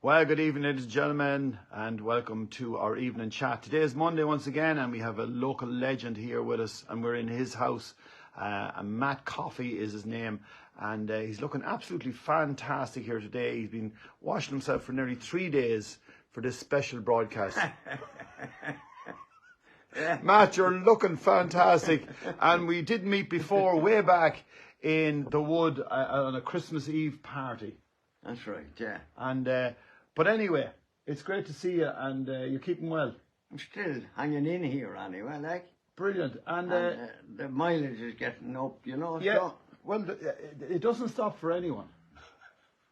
Well, good evening, ladies and gentlemen, and welcome to our evening chat. Today is Monday once again, and we have a local legend here with us, and we're in his house. Matt Coffey is his name, and he's looking absolutely fantastic here today. He's been washing himself for nearly 3 days for this special broadcast. Matt, you're looking fantastic, and we did meet before, way back in the wood on a Christmas Eve party. That's right, yeah. And but anyway, it's great to see you, and you're keeping well. I'm still hanging in here anyway, like. Brilliant. And the mileage is getting up, you know. yeah, so. well, it doesn't stop for anyone.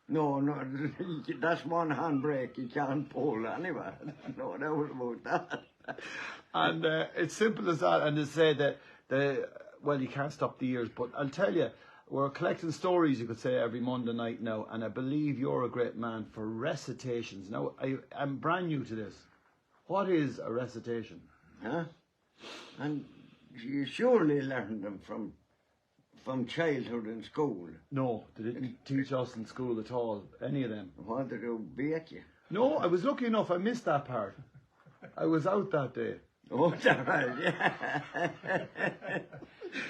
No, that's one handbrake you can't pull anyway. No doubt about that. And it's simple as that. And they say that, well, you can't stop the years, but I'll tell you, we're collecting stories, you could say, every Monday night now, and I believe you're a great man for recitations. Now, I'm brand new to this. What is a recitation? Huh? And you surely learned them from childhood in school. No, they didn't teach us in school at all, any of them. What did they beat you? No, I was lucky enough, I missed that part. I was out that day. Oh, that's right, yeah.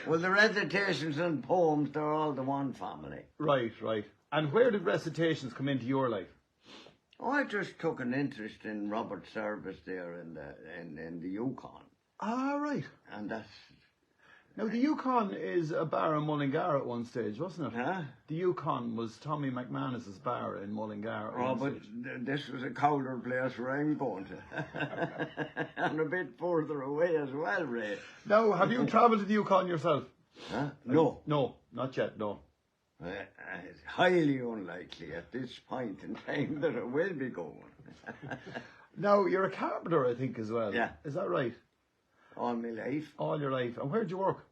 Well, the recitations and poems, they're all the one family. Right, right. And where did recitations come into your life? Oh, I just took an interest in Robert's service there in the Yukon. Ah, right. And that's... Now, the Yukon is a bar in Mullingar at one stage, wasn't it? Huh? The Yukon was Tommy McManus's bar in Mullingar. Oh, but this was a colder place where I'm going to. And a bit further away as well, Ray. Now, have you travelled to the Yukon yourself? Huh? No. No, not yet, no. It's highly unlikely at this point in time that I will be going. Now, you're a carpenter, I think, as well. Yeah. Is that right? All my life. All your life. And where'd you work?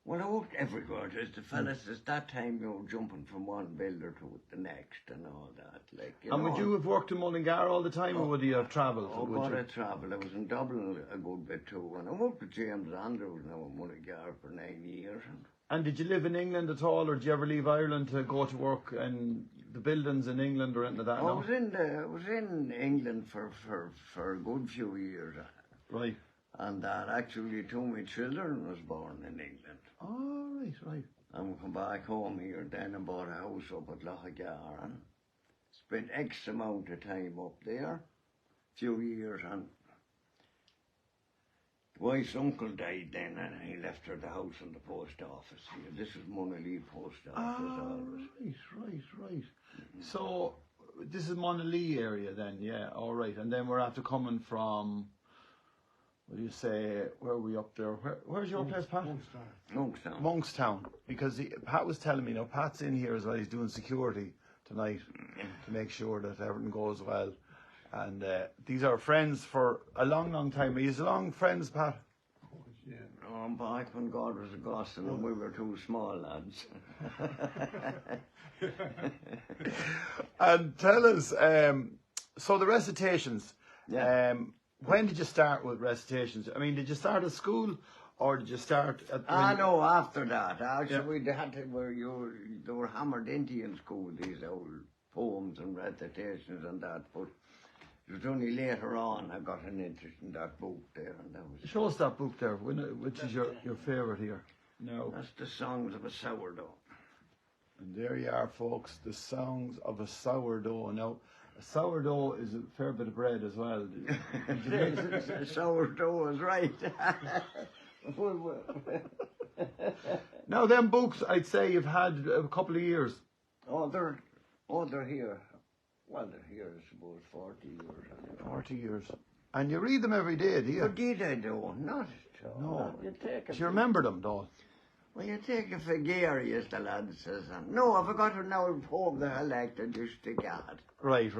Well, I worked everywhere. There's the fellas, at that time, you were jumping from one builder to the next and all that. Like, and would you have worked in Mullingar all the time, or would you have travelled? Oh, God, I travelled. I was in Dublin a good bit too. And I worked with James Andrews now in Mullingar for 9 years. And did you live in England at all, or did you ever leave Ireland to go to work in the buildings in England or anything like that? I was in England for a good few years. Right. And actually 2 of my children was born in England. Oh, right, right. And we come back home here then and bought a house up at Lochagar and spent X amount of time up there, few years, and the wife's uncle died then and he left her the house and the post office here. This is Monaglee post office. Right. Mm-hmm. So this is Monaglee area then, yeah, all right. And then we're after coming from... What do you say, where are we up there? Where's your place, Pat? Monkstown. Because Pat was telling me, now Pat's in here as well, he's doing security tonight to make sure that everything goes well. And these are friends for a long, long time. Are you long friends, Pat? Yeah. Oh, back when God was a gospel and we were 2 small lads. And tell us, so the recitations, yeah. When did you start with recitations? I mean, did you start at school, or did you start at... No, after that. Actually, yeah. They were hammered into in school, these old poems and recitations and that, but it was only later on I got an interest in that book there. And that was... Show us that book there, which is your favourite here. No. That's The Songs of a Sourdough. And there you are, folks, The Songs of a Sourdough. Now, a sourdough is a fair bit of bread as well. Sourdough is right. Now, them books, I'd say you've had a couple of years. Oh, they're here. Well, they're here, I suppose, 40 years. 40 years. And you read them every day, do you? Indeed I do. Not at all. No. You take do you remember them, though? Well, you take a figure, as the lad says. No, I forgot to now poem that I liked and just to God. Right.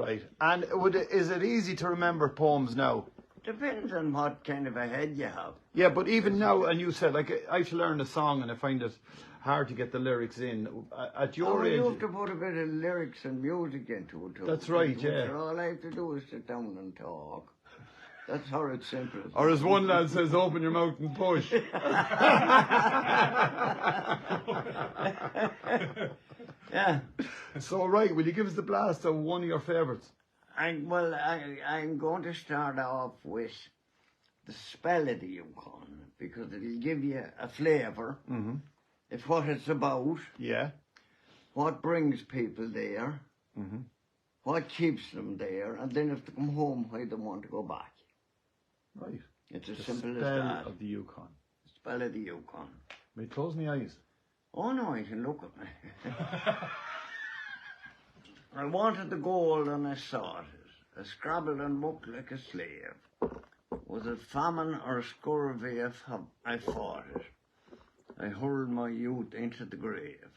And is it easy to remember poems now? Depends on what kind of a head you have. Yeah, but even now, and you said, like, I have to learn a song and I find it hard to get the lyrics in. At your age... you have to put a bit of lyrics and music into it too. That's right, yeah. All I have to do is sit down and talk. That's how it's simple. Or as one lad says, open your mouth and push. Yeah. So, right, will you give us the blast of one of your favourites? I'm going to start off with the spell of the Yukon, because it'll give you a flavour. Mm-hmm. It's what it's about. Yeah. What brings people there. Mm-hmm. What keeps them there. And then if they come home, why they want to go back. Right. It's as The simple as spell that. of the Yukon. The spell of the Yukon. May I close my eyes? Oh no, I can look at me. I wanted the gold and I sought it. I scrabbled and book like a slave. Was it famine or scurvy I fought it? I hurled my youth into the grave.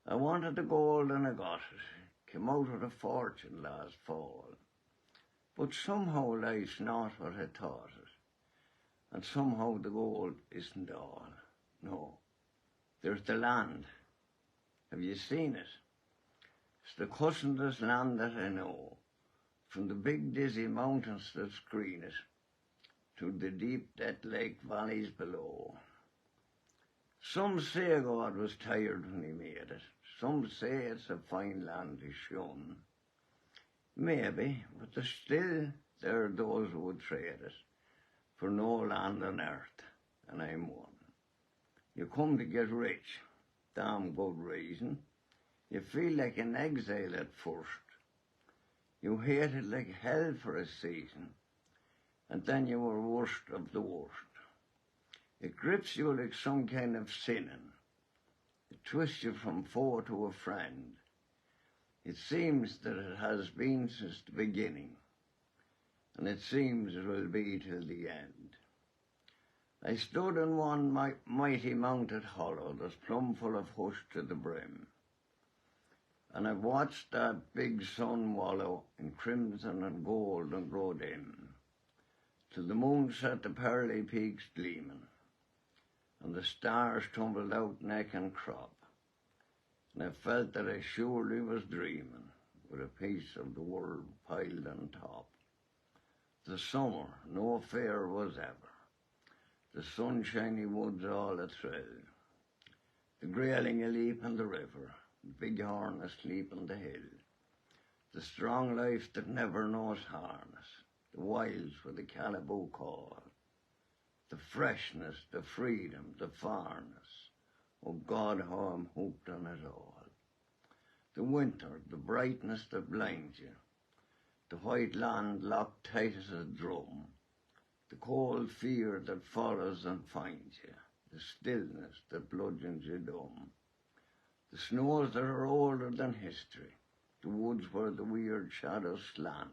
I wanted the gold and I got it. Came out with a fortune last fall. But somehow life's not what I thought it. And somehow the gold isn't all. No. There's the land. Have you seen it? It's the cussingest land that I know. From the big dizzy mountains that screen it, to the deep dead lake valleys below. Some say God was tired when he made it. Some say it's a fine land to shun. Maybe, but there's still there are those who would trade it for no land on earth, and I'm one. You come to get rich, damn good reason. You feel like an exile at first. You hated like hell for a season, and then you were worst of the worst. It grips you like some kind of sinning. It twists you from foe to a friend. It seems that it has been since the beginning, and it seems it will be till the end. I stood in one mighty mounted hollow that's plumb full of hush to the brim. And I've watched that big sun wallow in crimson and gold and grow dim, till the moon set the pearly peaks gleaming, and the stars tumbled out neck and crop, and I felt that I surely was dreaming, with a piece of the world piled on top. The summer, no fair was ever, the sunshiny woods all a thrill, the grayling a-leap in the river, the big horn asleep on the hill, the strong life that never knows harness, the wilds where the caribou call, the freshness, the freedom, the farness. Oh God, how I'm hooked on it all. The winter, the brightness that blinds you, the white land locked tight as a drum, the cold fear that follows and finds you, the stillness that bludgeons you dumb. The snows that are older than history, the woods where the weird shadows slant,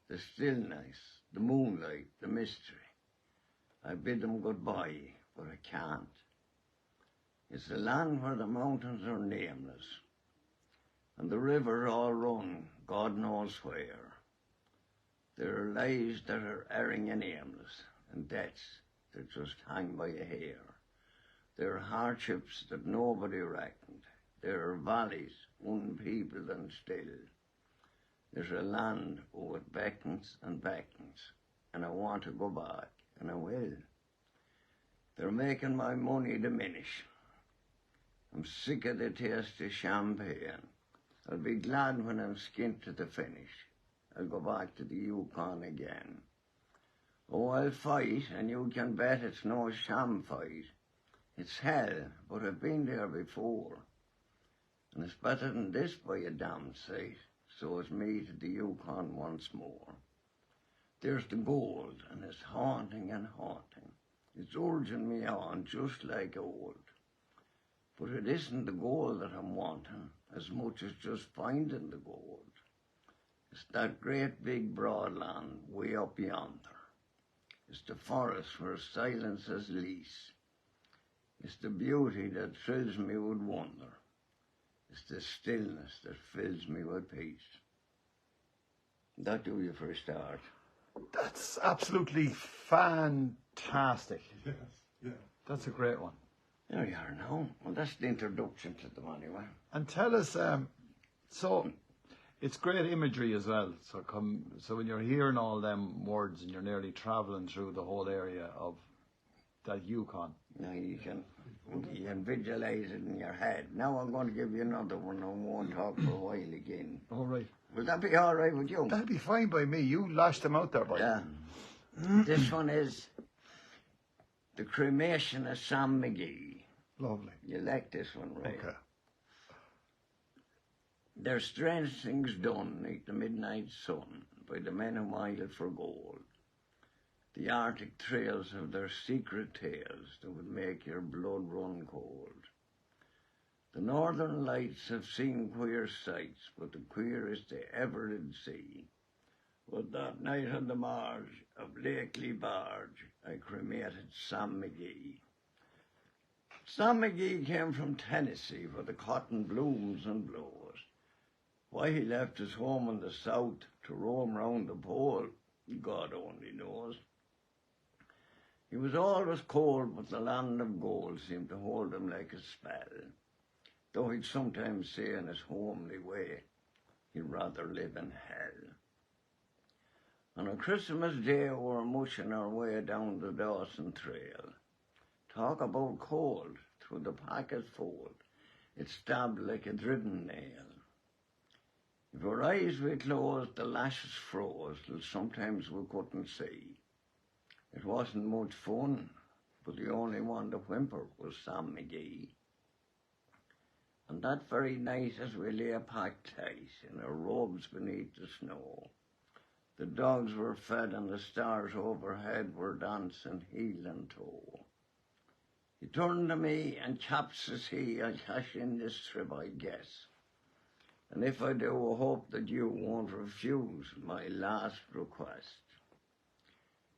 the stillness, the moonlight, the mystery. I bid them goodbye, but I can't. It's a land where the mountains are nameless, and the rivers all run God knows where. There are lives that are erring and aimless, and deaths that just hang by a hair. There are hardships that nobody reckoned. There are valleys, unpeopled and still. There's a land, oh, it beckons and beckons, and I want to go back, and I will. They're making my money diminish. I'm sick of the taste of champagne. I'll be glad when I'm skint to the finish. I'll go back to the Yukon again. Oh, I'll fight, and you can bet it's no sham fight. It's hell, but I've been there before. And it's better than this by a damn sight, so it's me to the Yukon once more. There's the gold, and it's haunting and haunting. It's urging me on just like old. But it isn't the gold that I'm wanting, as much as just finding the gold. It's that great big broad land way up yonder. It's the forest where silence has lease. It's the beauty that thrills me with wonder. It's the stillness that fills me with peace. That do you for a start. That's absolutely fantastic. Yes, yeah. That's a great one. There you are now. Well, that's the introduction to them anyway. And tell us, so it's great imagery as well. So when you're hearing all them words and you're nearly travelling through the whole area of that Yukon. Now you can visualize it in your head. Now I'm going to give you another one. I won't talk for a while again. All right. Will that be all right with you? That'd be fine by me. You lashed them out there, boy. Yeah. This one is The Cremation of Sam McGee. Lovely. You like this one, right? Okay. There's strange things done like the midnight sun by the men who mile for gold. The Arctic trails have their secret tales that would make your blood run cold. The northern lights have seen queer sights, but the queerest they ever did see was that night on the marge of Lakely Barge I cremated Sam McGee. Sam McGee came from Tennessee where the cotton blooms and blows. Why he left his home in the south to roam round the pole, God only knows. He was always cold, but the land of gold seemed to hold him like a spell, though he'd sometimes say in his homely way, he'd rather live in hell. On a Christmas day, we were mushing our way down the Dawson Trail. Talk about cold, through the packet fold, it stabbed like a driven nail. If our eyes we closed, the lashes froze, till sometimes we couldn't see. It wasn't much fun, but the only one to whimper was Sam McGee. And that very night, as we lay packed tight in our robes beneath the snow, the dogs were fed and the stars overhead were dancing heel and toe. He turned to me and, chaps, says he, I'll cash in this trip, I guess. And if I do, I hope that you won't refuse my last request.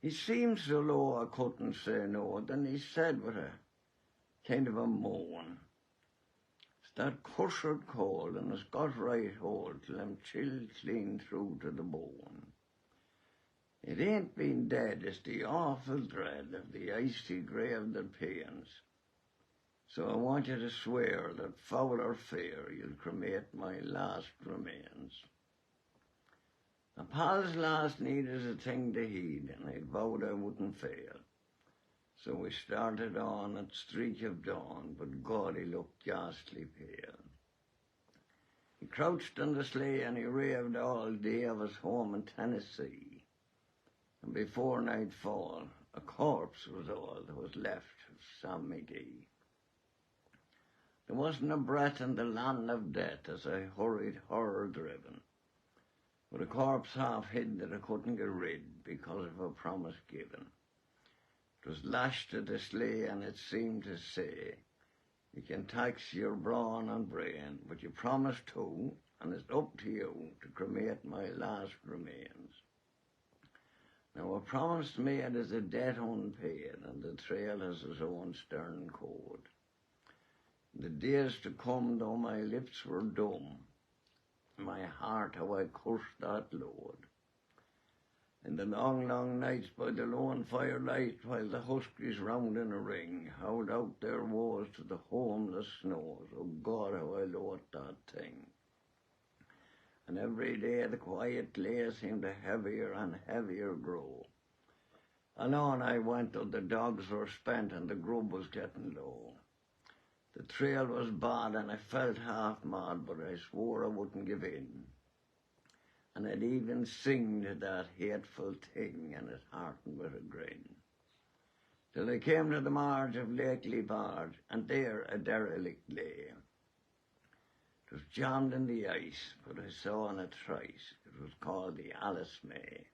He seemed so low I couldn't say no. Then he said with a kind of a moan, it's that cursed cold and it's got right hold till I'm chilled clean through to the bone. It ain't been dead, it's the awful dread of the icy grave that pains. So I want you to swear that foul or fair you'll cremate my last remains. A pal's last need is a thing to heed, and I vowed I wouldn't fail. So we started on at streak of dawn, but God, he looked ghastly pale. He crouched on the sleigh and he raved all day of his home in Tennessee. And before nightfall, a corpse was all that was left of Sam McGee. There wasn't a breath in the land of death as I hurried horror-driven, with a corpse half hid that I couldn't get rid because of a promise given. It was lashed to the sleigh and it seemed to say, you can tax your brawn and brain, but you promised to, and it's up to you to cremate my last remains. Now a promise made is a debt unpaid, and the trail has its own stern code. The days to come, though my lips were dumb, my heart how I cursed that load. In the long, long nights by the lone firelight, while the huskies round in a ring howled out their woes to the homeless snows, oh God, how I loathed that thing. And every day the quiet glare seemed to heavier and heavier grow. And on I went till the dogs were spent and the grub was getting low. The trail was bad and I felt half mad, but I swore I wouldn't give in. And I'd even sing to that hateful thing, and it heartened with a grin. Till I came to the marge of Lakely Barge, and there a derelict lay. It was jammed in the ice, but I saw in a trice it was called the Alice May.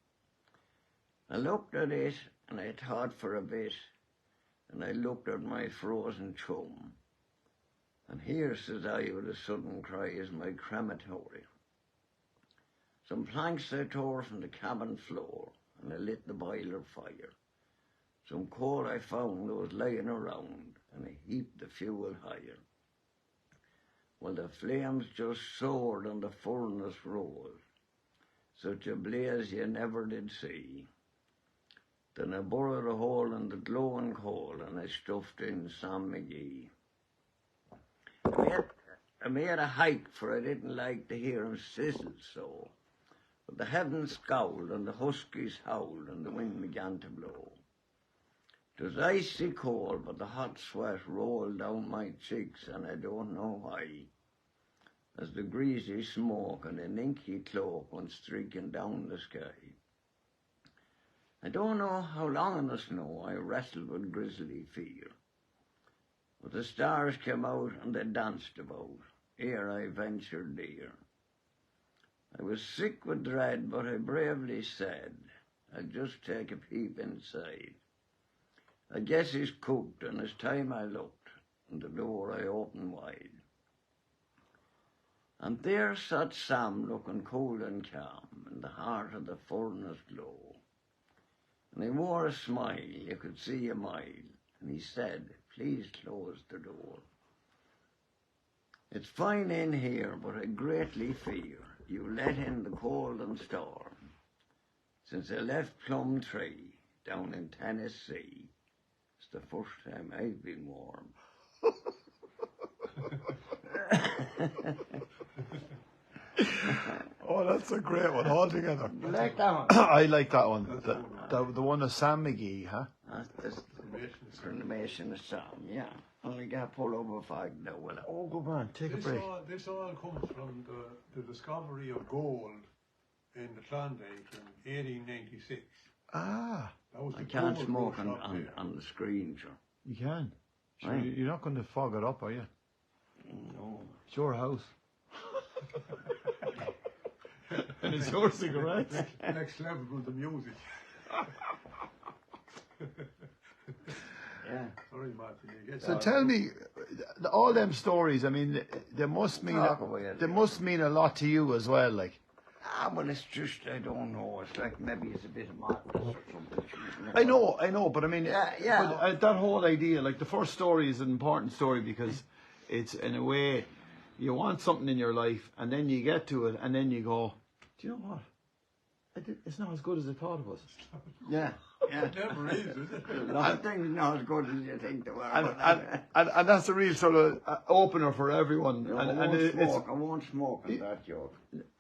I looked at it, and I thought for a bit, and I looked at my frozen chum. And here, says I, with a sudden cry, is my crematory. Some planks I tore from the cabin floor, and I lit the boiler fire. Some coal I found that was lying around, and I heaped the fuel higher. Well, the flames just soared and the furnace rose, such a blaze you never did see. Then I bored a hole in the glowing coal, and I stuffed in Sam McGee. I made a hike, for I didn't like to hear him sizzle so. But the heavens scowled, and the huskies howled, and the wind began to blow. It was icy cold, but the hot sweat rolled down my cheeks, and I don't know why. as the greasy smoke and an inky cloak went streaking down the sky. I don't know how long in the snow I wrestled with grisly fear, but the stars came out and they danced about, ere I ventured near. I was sick with dread, but I bravely said, I'll just take a peep inside. I guess he's cooked, and it's time I looked, and the door I opened wide. And there sat Sam looking cold and calm in the heart of the furnace glow. And he wore a smile, you could see a mile, and he said, please close the door. It's fine in here, but I greatly fear you let in the cold and storm. Since I left Plum Tree down in Tennessee, it's the first time I've been warm. Oh, that's a great one altogether. You like that one? I like that one. The one of Sam McGee, huh? That's the Cremation of Sam, yeah. Only got pulled over 5 now. Well, Oh, good man. Take a break. This all comes from the discovery of gold in the Klondike in 1896. Ah, That was I the can't gold smoke rush up there. on the screen, sure. you can. Sure, Right. you're not going to fog it up, are you? No. It's your house. And it's your cigarettes. Next level was the music. Yeah. Sorry, Martin. You get So that. tell me, all them stories, I mean, they must mean Talk away, they yeah. must mean a lot to you as well, like. Well, it's just, I don't know. It's like maybe it's a bit of madness or something. I know, but I mean, Yeah. But, that whole idea, like the first story is an important story because it's, in a way, you want something in your life and then you get to it and then you go, do you know what? It's not as good as I thought it was. Yeah. Yeah. It never is it? A lot of things not as good as you think they were. And that's a real sort of opener for everyone. No, I won't smoke on that joke.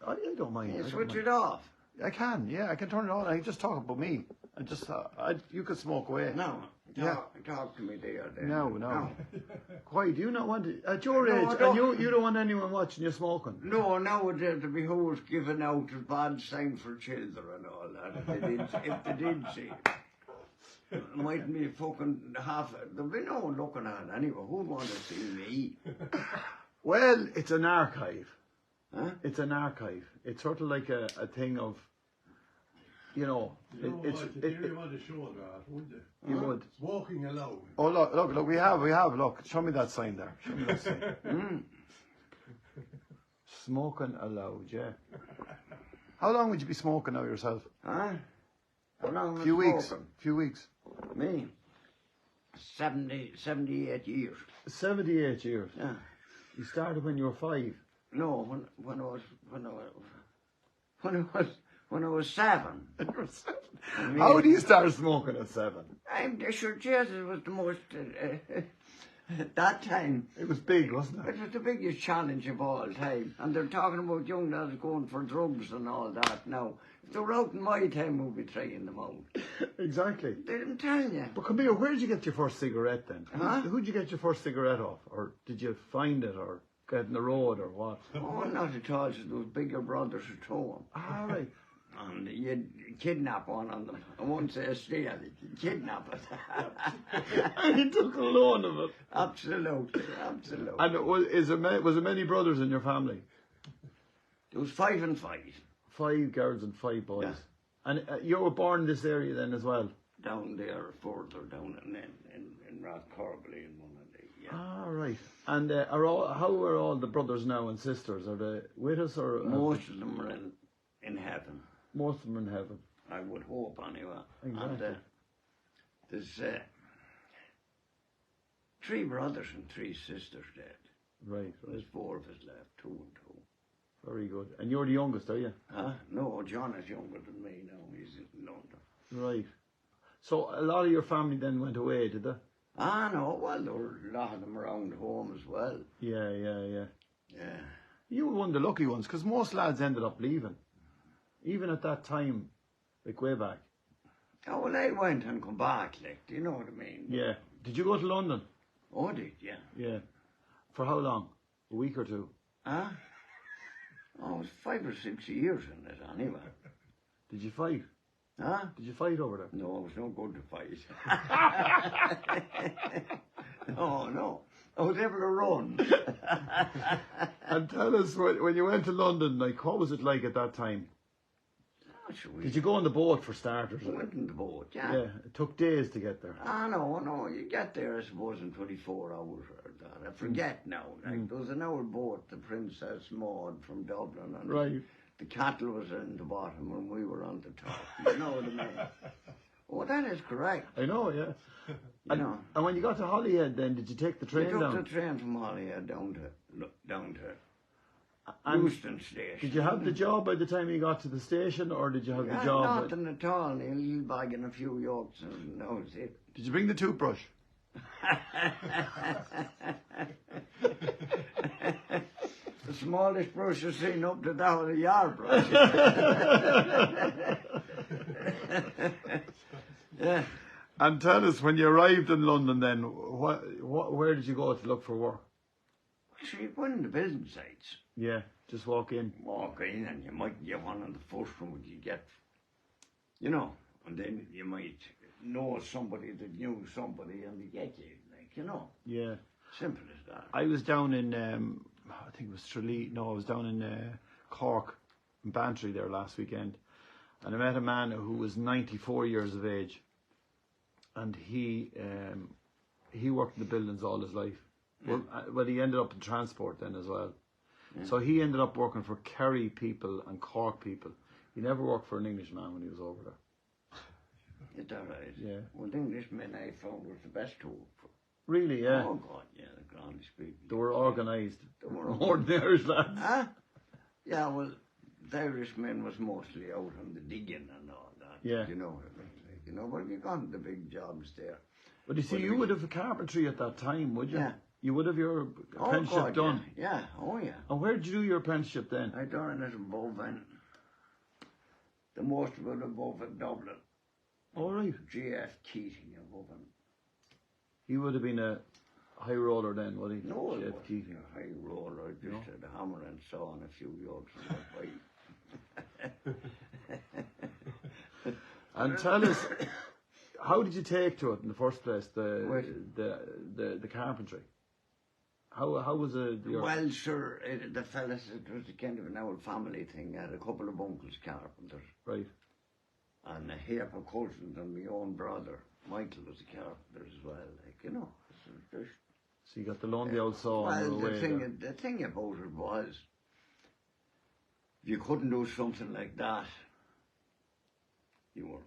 I don't mind. You I don't switch mind. it off. I can, yeah, I can turn it on. I can just talk about me. I just, you could smoke away. No. Yeah. Talk to me there. Then. No. Why, do you not want to, at your No, I age, don't. and you don't want anyone watching you smoking? No, nowadays the beholders giving out a bad sign for children and all that. If they did see it. It mightn't be fucking half, there'll be no one looking at it anyway. Who'd want to see me? Well, it's an archive. Huh? It's an archive. It's sort of like a thing of, you know, You know it's, what, you really want to show that, wouldn't you? you would. Walking alone. Oh, look, we have, look, show me that sign there. Show me that sign. Smoking allowed, yeah. How long would you be smoking now yourself? Huh? How long Few weeks. smoking? Few weeks. Me? 78 years. 78 years. Yeah. You started when you were 5. No, when I was 7. How do you start smoking at 7? I'm sure Jesus was the most at that time. It was big, wasn't It was the biggest challenge of all time. And they're talking about young lads going for drugs and all that now. If they were out in my time, we'd be trying them out. Exactly. They didn't tell you. But come here, where did you get your first cigarette then? Huh? Who'd you get your first cigarette off? Or did you find it or get in the road or what? Oh, not at all. So those bigger brothers at home. All right. And you'd kidnap one on them. I won't say steal it, you'd kidnap it. And he took a loan of it. Absolutely. And was there many brothers in your family? There was 5 and 5. 5 girls and 5 boys. Yeah. And you were born in this area then as well? Down there, further down in Rathcorbally and one of the, yeah. All right. And how are all the brothers now and sisters? Are they with us or? Most of them are in heaven. Most of them are in heaven. I would hope anyway. Exactly. And there's 3 brothers and 3 sisters dead. Right. There's 4 of us left, 2 and 2. Very good. And you're the youngest, are you? No, John is younger than me now. He's in London. Right. So a lot of your family then went away, did they? No, well, there were a lot of them around home as well. Yeah. Yeah. You were one of the lucky ones, because most lads ended up leaving. Even at that time, like way back. Oh, well, I went and come back, like, do you know what I mean? Yeah. Did you go to London? Oh, I did, yeah. Yeah. For how long? A week or 2? Huh? Oh, it was 5 or 6 years in it anyway. Did you fight? Huh? Did you fight over there? No, it was no good to fight. No. I was able to run. And tell us, when you went to London, like, what was it like at that time? Did you go on the boat for starters? We went on the boat, yeah. Yeah, it took days to get there. No, you get there, I suppose, in 24 hours or that. I forget now. Like, there was an old boat, the Princess Maud from Dublin, and Right. the cattle was in the bottom and we were on the top. You know what I mean? Oh, that is correct. I know, yeah. You know. And when you got to Holyhead, then did you take the train We took down? the train from Holyhead down to And Euston Station. did you have the job by the time you got to the station, or did you have the job? Nothing at all. A little bag and a few yolks, and that was it. Did you bring the toothbrush? The smallest brush I've seen up to that was a yard brush. Yeah. And tell us, when you arrived in London, then where did you go to look for work? Actually, one of the building sites. Yeah, just walk in. Walk in, and you might get one on the first one you get, you know, and then you might know somebody that knew somebody, and they get you, like, you know. Yeah. Simple as that. I was down in, I think it was Tralee. No, I was down in Cork, in Bantry there last weekend, and I met a man who was 94 years of age, and he worked in the buildings all his life. Yeah. Well, he ended up in transport then as well. Yeah. So he ended up working for Kerry people and Cork people. He never worked for an Englishman when he was over there. Is that right? Yeah. Well, the Englishmen I found was the best to work for. Really, yeah. Oh, God, yeah, the grandest people. They were organised. They were More than the Irish lads. Huh? Yeah, well, the Irishman was mostly out on the digging and all that. Yeah. You know what I mean? Like, you know, but you got the big jobs there. But you see, you would have a carpentry at that time, would you? Yeah. You would have your apprenticeship God, done. Yeah. Oh, yeah. And where did you do your apprenticeship then? I done it above and the most of it above in Dublin. All right. G.F. Keating above him. He would have been a high roller then, would he? No, it Jeff wasn't Keating. a high roller. I just had a hammer and saw and a few yolks and a pipe. And tell us, how did you take to it in the first place? The carpentry. How was it? Well, sure, the fellas, it was a kind of an old family thing. I had a couple of uncles carpenters. Right. And a heap of cousins, and my own brother, Michael, was a carpenter as well. Like, you know. So you got the lonely old saw on the way. The thing about it was, if you couldn't do something like that, you were.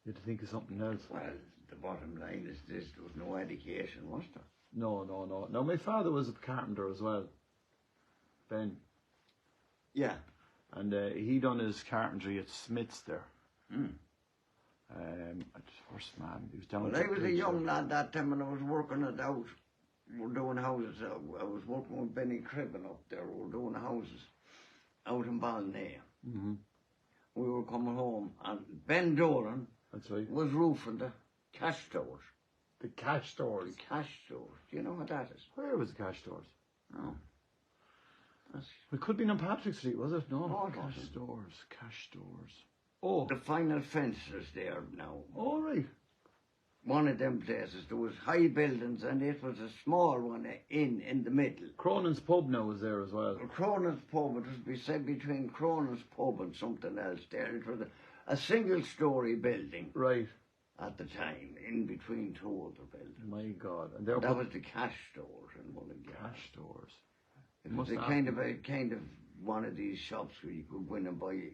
You had to think of something else. Well, the bottom line is this: there was no education, was there? No. Now, my father was a carpenter as well, Ben. Yeah. And he done his carpentry at Smith's there. First man, he was down. Well, I was a young lad that time, and I was working it out. We were doing houses. I was working with Benny Cribben up there. We were doing houses out in Balnea. Mm-hmm. We were coming home, and Ben Doran That's right. was roofing the cash stores. The cash stores. The cash stores. Do you know what that is? Where was the cash stores? No. It could be on Patrick Street, was it? No, No, it cash wasn't. stores. Cash stores. Oh. The final fences there now. All right. One of them places, there was high buildings, and it was a small one in the middle. Cronin's pub now was there as well. Cronin's pub, it was beside between Cronin's pub and something else there. It was a single-story building. Right. At the time, in between two other buildings. My God. And that was the cash stores in one of the cash stores. It was a kind of one of these shops where you could go in and buy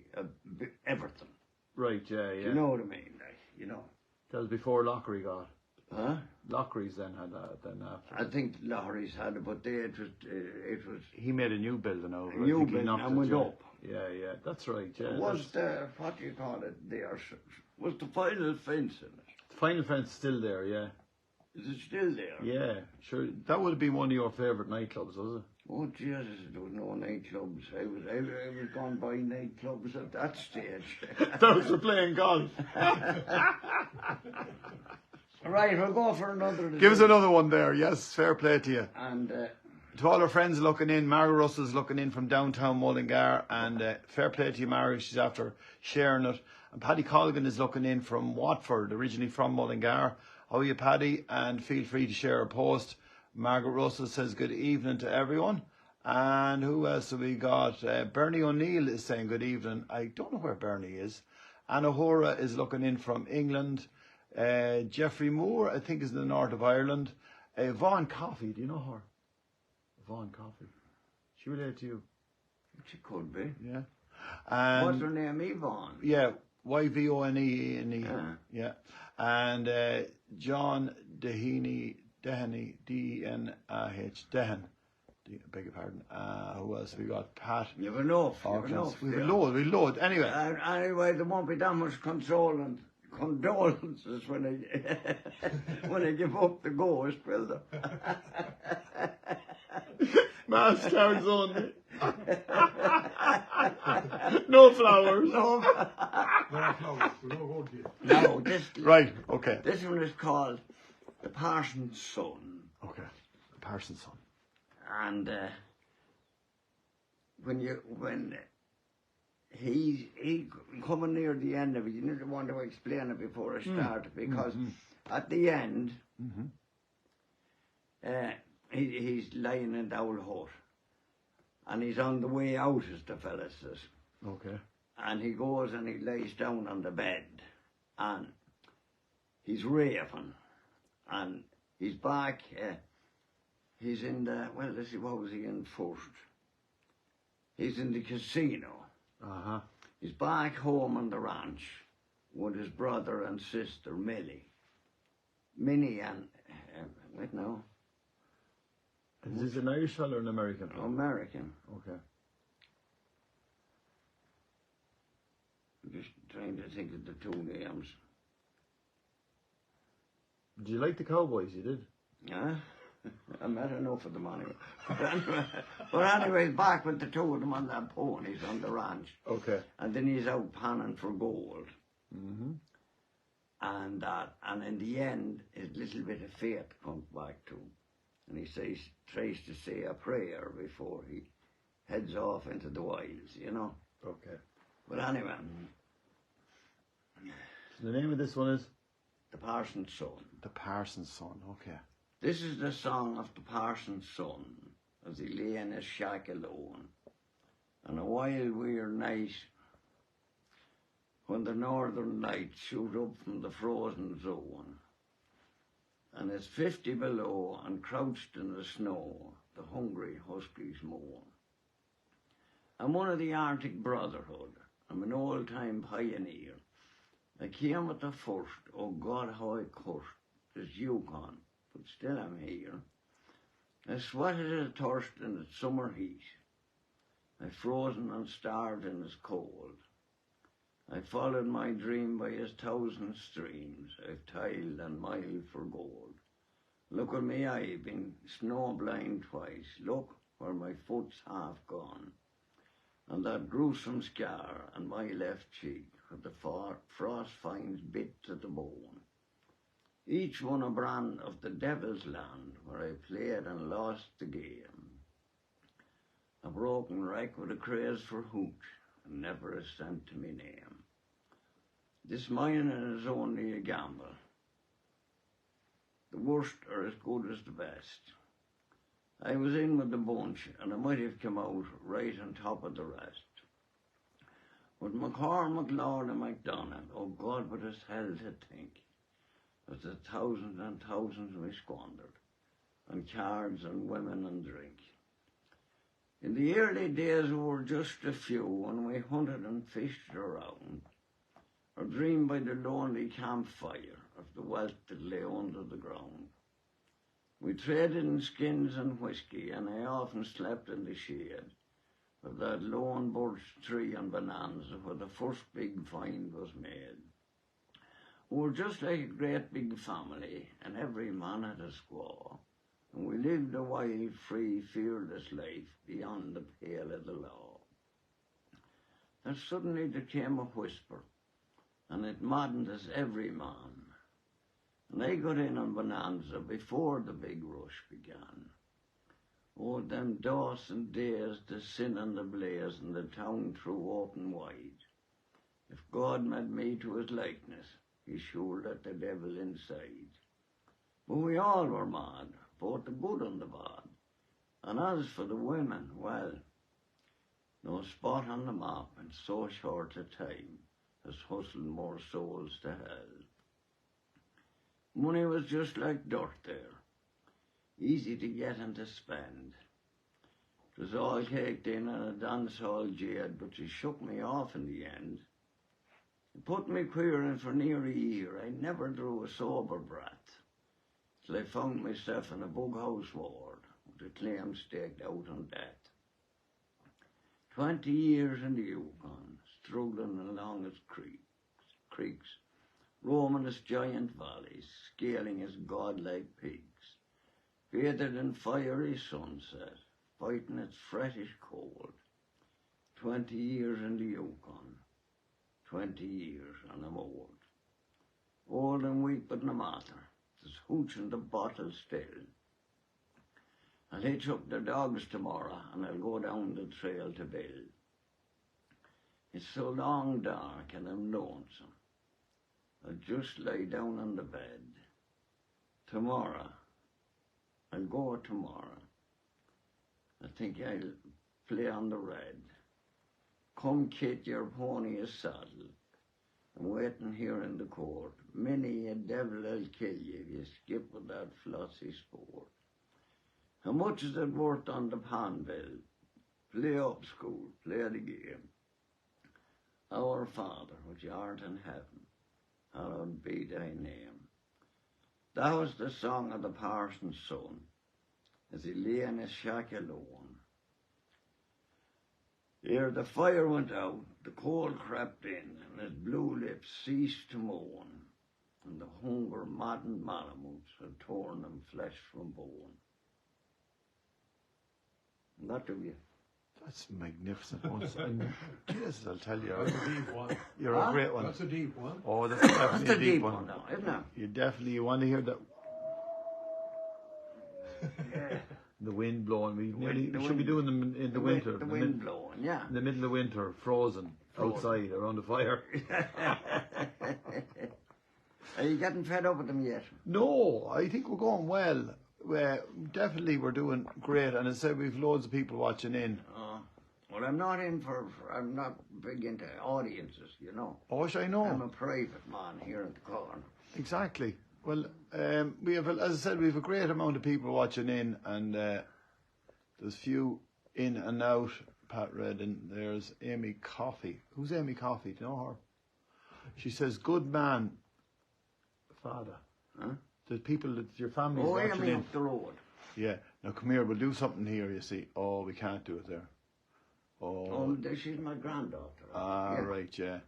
everything. Right, yeah. You know what I mean? Like, you know. That was before Lockery got. Huh? Lockery's then had that. Then after. I think Lockery's had it, but it was. He made a new building out. A new building and went up. Yeah. That's right. Yeah. Was the what do you call it? There was the final fence in it. The final fence is still there. Yeah. Is it still there? Yeah, sure. That would have been one of your favourite nightclubs, was it? Oh Jesus, there was no nightclubs. I was gone by nightclubs at that stage. Those were playing golf. Right, we'll go for another. Give us another one there. Yes, fair play to you. And to all our friends looking in, Margaret Russell's looking in from downtown Mullingar, and fair play to you, Margaret. She's after sharing it. And Paddy Colgan is looking in from Watford, originally from Mullingar. How are you, Paddy? And feel free to share a post. Margaret Russell says good evening to everyone. And who else have we got? Bernie O'Neill is saying good evening. I don't know where Bernie is. Anna Hora is looking in from England. Jeffrey Moore, I think, is in the north of Ireland. Vaughan Coffey, do you know her? Vaughan Coffey. She related to you? She could be. Yeah. And what's her name? Yvonne? Yeah, Yvonne. Yeah. And John Dehaney, D-E-N-A-H, Dehan. Beg your pardon. Who else have we got? Pat. You've enough. We load. Anyway. Anyway, there won't be that much condolences when I when I give up the ghost, will there? Mass cards on. No flowers. No flowers. We don't go to you. No, right. Okay. This one is called The Parson's Son. Okay. The Parson's Son. And when he coming near the end of it, you need to want to explain it before I start, because at the end, he's lying in the old hut, and he's on the way out, as the fella says. Okay. And he goes and he lays down on the bed, and he's raving, and he's back. He's in the, well, let's see, what was he in first? He's in the casino. Uh-huh. He's back home on the ranch with his brother and sister, Minnie and, wait now. Is this an Irish fella or an American fella? American. Okay. I'm just trying to think of the two names. Did you like the Cowboys? You did? Yeah. I met enough of them anyway. But anyway, back with the two of them on that ponies on the ranch. Okay. And then he's out panning for gold. Mm-hmm. And in the end, his little bit of faith comes back to him. And he tries to say a prayer before he heads off into the wilds, you know. Okay. But anyway. So the name of this one is? The Parson's Son. The Parson's Son, okay. This is the song of the Parson's son, as he lay in his shack alone, on a wild, weird night, when the northern lights shoot up from the frozen zone, and it's 50 below, and crouched in the snow, the hungry huskies moan. I'm one of the Arctic Brotherhood. I'm an old-time pioneer. I came at the first, oh God, how I cursed this Yukon. But still I'm here. I sweated at thirst in its summer heat. I frozen and starved in its cold. I followed my dream by its 1,000 streams. I've toiled and miled for gold. Look at me, I've been snowblind twice. Look where my foot's half gone. And that gruesome scar on my left cheek, where the frost finds bit to the bone. Each one a brand of the devil's land, where I played and lost the game. A broken wreck with a craze for hooch, and never a cent to me name. This mining is only a gamble. The worst are as good as the best. I was in with the bunch, and I might have come out right on top of the rest. With McCormick, Lord and MacDonald, oh God, what is hell to think. Of the thousands and thousands we squandered, on cards and women and drink. In the early days we were just a few, and we hunted and fished around, or dreamed by the lonely campfire of the wealth that lay under the ground. We traded in skins and whiskey, and I often slept in the shade of that lone birch tree on Bonanza where the first big find was made. We were just like a great big family, and every man had a squaw, and we lived a wild, free, fearless life beyond the pale of the law. Then suddenly there came a whisper, and it maddened us every man. And I got in on Bonanza before the big rush began. Oh, them Dawson days, the sin and the blaze, and the town threw open wide. If God made me to his likeness, he sure let the devil inside. But we all were mad, both the good and the bad. And as for the women, well, no spot on the map in so short a time has hustled more souls to hell. Money was just like dirt there, easy to get and to spend. 'Twas all caked in and a dance hall jade, but she shook me off in the end. It put me queering for near a year. I never drew a sober breath, till I found myself in a bug house ward, with a claim staked out on death. 20 years in the Yukon, struggling along its creeks, roaming its giant valleys, scaling its godlike peaks, bathed in fiery sunset, fighting its frettish cold. 20 years in the Yukon, 20 years and I'm old. Old and weak, but no matter, there's hooch in the bottle still. I'll hitch up the dogs tomorrow and I'll go down the trail to Bill. It's so long dark and I'm lonesome. I'll just lie down on the bed. Tomorrow, I'll go tomorrow. I think I'll play on the red. Come, Kit, your pony is saddled. I'm waiting here in the court. Many a devil I'll kill you if you skip with that flossy sport. How much is it worth on the pound bill? Play up, school, play the game. Our Father, which art in heaven, hallowed be thy name. That was the song of the parson's son, as he lay in his shack alone. Ere the fire went out, the cold crept in, and his blue lips ceased to moan, and the hunger-maddened malamutes had torn them flesh from bone. And that do you. That's magnificent. And Jesus, I'll tell you, That's a deep one. you're a great one. That's a deep one. Oh, that's definitely That's a deep one now, isn't it? You want to hear that? Yeah. The wind blowing. We the should be wind- doing them in the winter. The wind blowing, yeah. In the middle of winter, frozen outside around the fire. Are you getting fed up with them yet? No, I think we're going well. Definitely we're doing great, and as I said, we've loads of people watching in. Well, I'm not I'm not big into audiences, you know. Oh, I know. I'm a private man here at the corner. Exactly. Well, we have, as I said, we have a great amount of people watching in, and there's few in and out. Pat read, and there's Amy Coffey. Who's Amy Coffey? Do you know her? She says, "Good man, father." Huh? The people that your family's Oh, watching Amy in. up the road. Yeah. Now come here. We'll do something here. You see. Oh, we can't do it there. Oh. She's my granddaughter. Ah, yeah. right, yeah.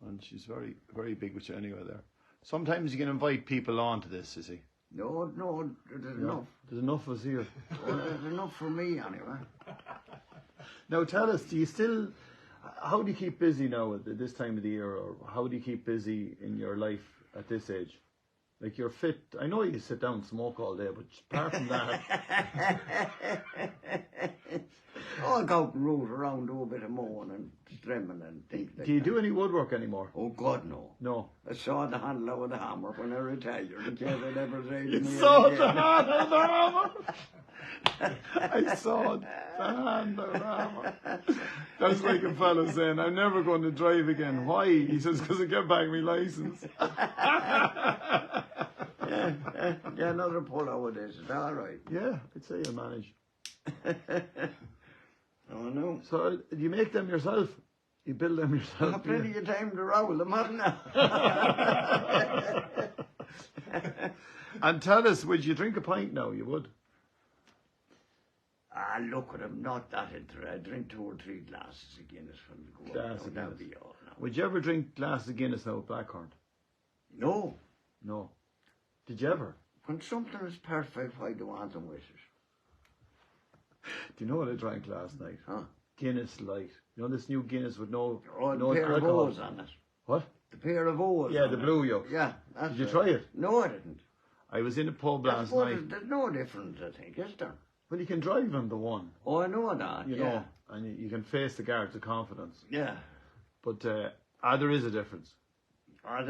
And she's very, very big with you anyway there. Sometimes you can invite people on to this, you see. No, there's enough. There's enough of us here. Well, there's enough for me anyway. Now tell us, how do you keep busy now at this time of the year, or how do you keep busy in your life at this age? Like, you're fit. I know you sit down and smoke all day, but apart from that... I go out and root around, do a bit of mowing and trimming and things like Do you that. do any woodwork anymore? Oh, God, no. No. I saw the handle with the hammer when I retired, in case I never say You to me saw again. the hand of the hammer. I saw the hand of the hammer. That's like a fellow saying, "I'm never going to drive again." Why? He says, "Because I get back my license." Yeah, another pull over this. It's all right. Yeah, I'd say you manage. Oh, no. So, do you make them yourself? You build them I yourself? have plenty of time to roll them, haven't I? And tell us, would you drink a pint now? You would? Look at him, not that into it. I drink 2 or 3 glasses of Guinness from the go. Glass of That'll Guinness. be all now. Would you ever drink glass of Guinness now at Blackhorn? No. No. Did you ever? When something is perfect, why do you want them with it? Do you know what I drank last night? Huh? Guinness Light. You know this new Guinness with no The pair of alcohol? O's on it. What? The pair of O's. Yeah, on the it. blue yolk. Yeah. That's Did you right. try it? No, I didn't. I was in a pub That's last what night. There's no difference, I think, is there? Well, you can drive on the one. Oh, I know that, You know, and you can face the guards with confidence. Yeah. But there is a difference. I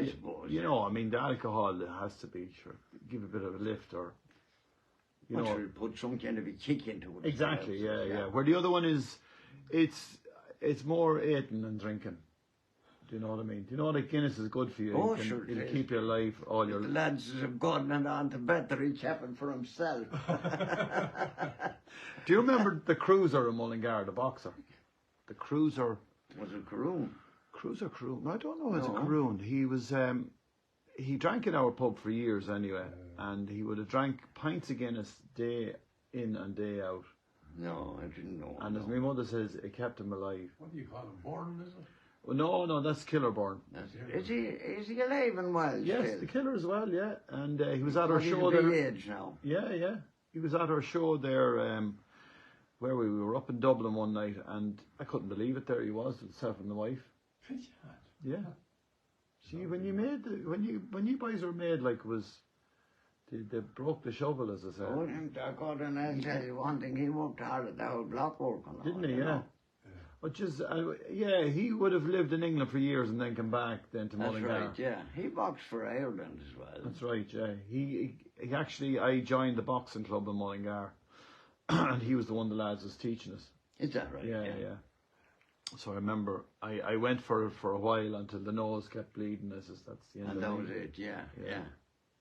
suppose. You know, I mean, the alcohol has to be, sure, give a bit of a lift or, you know. Should put some kind of a kick into it. Exactly, yeah. Where the other one is, it's more eating than drinking. Do you know what I mean? Do you know that Guinness is good for you? Oh, It'll it is. keep you alive all your The lads have gotten it on to better each happen for himself. Do you remember the cruiser in Mullingar, the boxer? The cruiser. Was it Caroon? Cruiser Caroon? I don't know if it's a No. Caroon. He was, he drank in our pub for years anyway, and he would have drank pints of Guinness day in and day out. No, I didn't know. And as my mother says, it kept him alive. What do you call him? Born, is it? Well, no, that's Killerborn. Is he alive and well Yes, still? the killer as well, yeah. And he was at our He's show a big there. age now. Yeah. He was at our show there, where we were up in Dublin one night, and I couldn't believe it. There he was with himself and the wife. Yeah. See, when you boys were made, like, they broke the shovel, as I said. Oh, God, and I'll tell you one thing, he worked hard at the whole block work and all. Didn't he? you Yeah. know. Which is, he would have lived in England for years and then come back then to That's Mullingar. right, yeah. He boxed for Ireland as well. That's right, yeah. He actually, I joined the boxing club in Mullingar, and he was the one the lads was teaching us. Is that right? Yeah. So I remember I went for a while until the nose kept bleeding. That's the end And of that me. was it, yeah.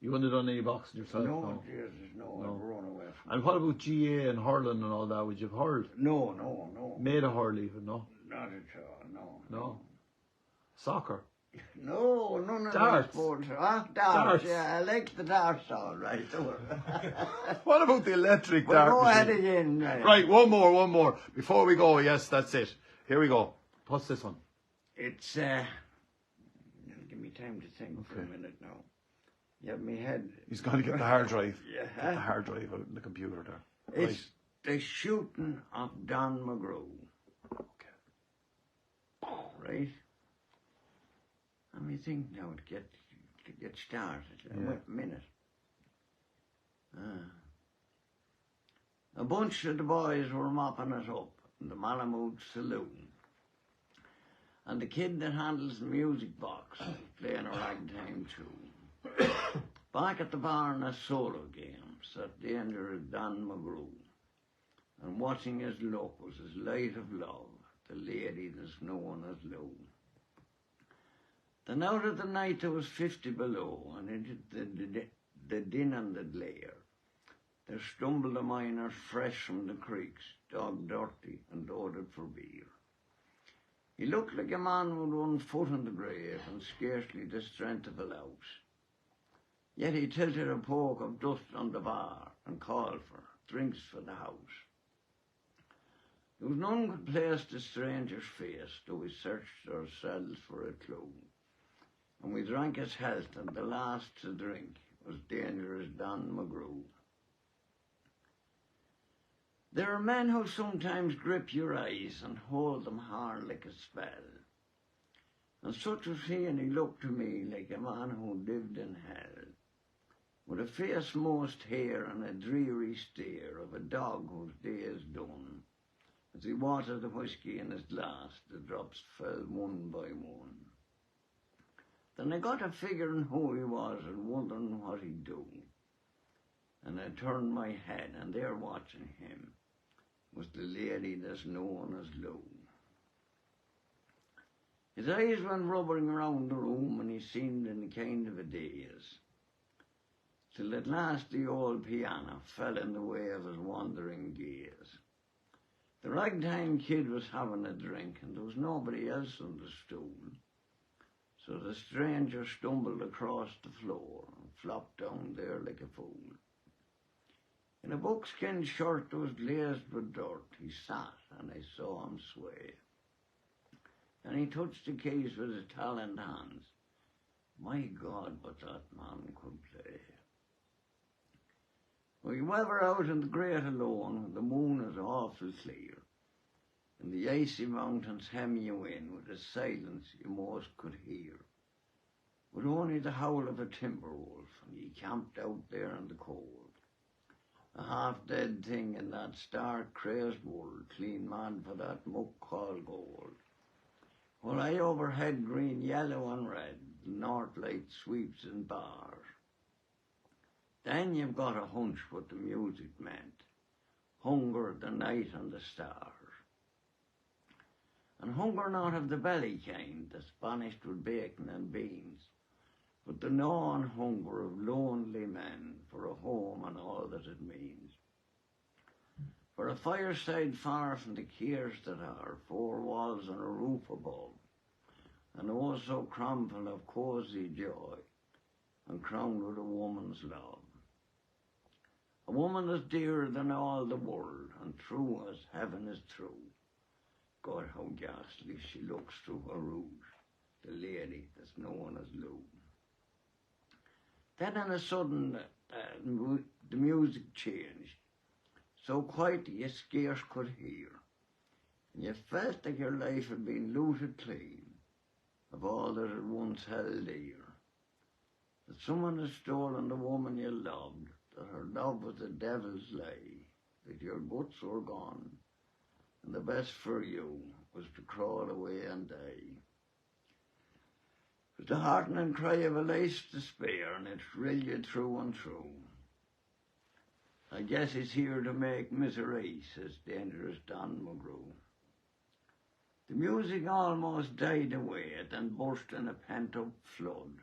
You wouldn't have done any boxing yourself? No, Jesus, no, I've run away from And what about GA and hurling and all that? Would you have hurled? No. Made a hurl even, no? Not at all, No. Soccer? No, none of Darts. those sports. Darts. Darts. Yeah, I like the darts all right. What about the electric Well, dart go ahead machine? again. Right, one more. Before we go, yes, that's it. Here we go. What's this one? It's, give me time to think for a minute now. You have me head. He's going to get the hard drive. Yeah. Get the hard drive out in the computer there. It's the Shooting of Dan McGrew. Okay. Right? Let me think now to get started. Yeah. A minute. A bunch of the boys were mopping it up in the Malamute Saloon. And the kid that handles the music box was playing a ragtime tune. Back at the barn a solo game sat the ender of Dan McGrew. And watching his look was his light of love, the lady that's known as Lou. Then out of the night there was 50 below, and into the din and the glare, there stumbled a miner fresh from the creeks, dog dirty and loaded for beer. He looked like a man with 1 foot in the grave and scarcely the strength of a louse. Yet he tilted a poke of dust on the bar and called for drinks for the house. There was none could place the stranger's face, though we searched ourselves for a clue. And we drank his health, and the last to drink was dangerous Dan McGrew. There are men who sometimes grip your eyes and hold them hard like a spell. And such was he, and he looked to me like a man who lived in hell, with a face most hair and a dreary stare of a dog whose day is done. As he watered the whiskey in his glass, the drops fell one by one. Then I got a figuring who he was and wondering what he'd do. And I turned my head, and there watching him was the lady that's known as Lou. His eyes went rubbering around the room, and he seemed in a kind of a daze, till at last the old piano fell in the way of his wandering gaze. The ragtime kid was having a drink, and there was nobody else on the stool. So the stranger stumbled across the floor and flopped down there like a fool. In a buckskin shirt that was glazed with dirt, he sat, and I saw him sway. And he touched the keys with his taloned hands. My God, but that man could play. We were out in the great alone, when the moon is awful clear, and the icy mountains hem you in with a silence you most could hear, with only the howl of a timber wolf, and he camped out there in the cold. a half-dead thing in that stark crazed world, clean mad for that muck called gold. While I overhead green, yellow and red, the north light sweeps in bars. Then you've got a hunch what the music meant, hunger, the night and the stars. And hunger not of the belly kind, that's banished with bacon and beans, but the gnawing hunger of lonely men for a home and all that it means. For a fireside far from the cares that are, four walls and a roof above, and oh so crumpled of cosy joy, and crowned with a woman's love. A woman that's dearer than all the world, and true as heaven is true. God, how ghastly she looks through her rouge, the lady that's known as Lou. Then in a sudden, the music changed, so quiet you scarce could hear, and you felt that your life had been looted clean of all that it once held dear. That someone had stolen the woman you loved, that her love was the devil's lie, that your guts were gone, and the best for you was to crawl away and die. It was the heartening cry of a life's despair, and it thrilled you through and through. I guess he's here to make misery, says dangerous Dan McGrew. The music almost died away, then burst in a pent-up flood,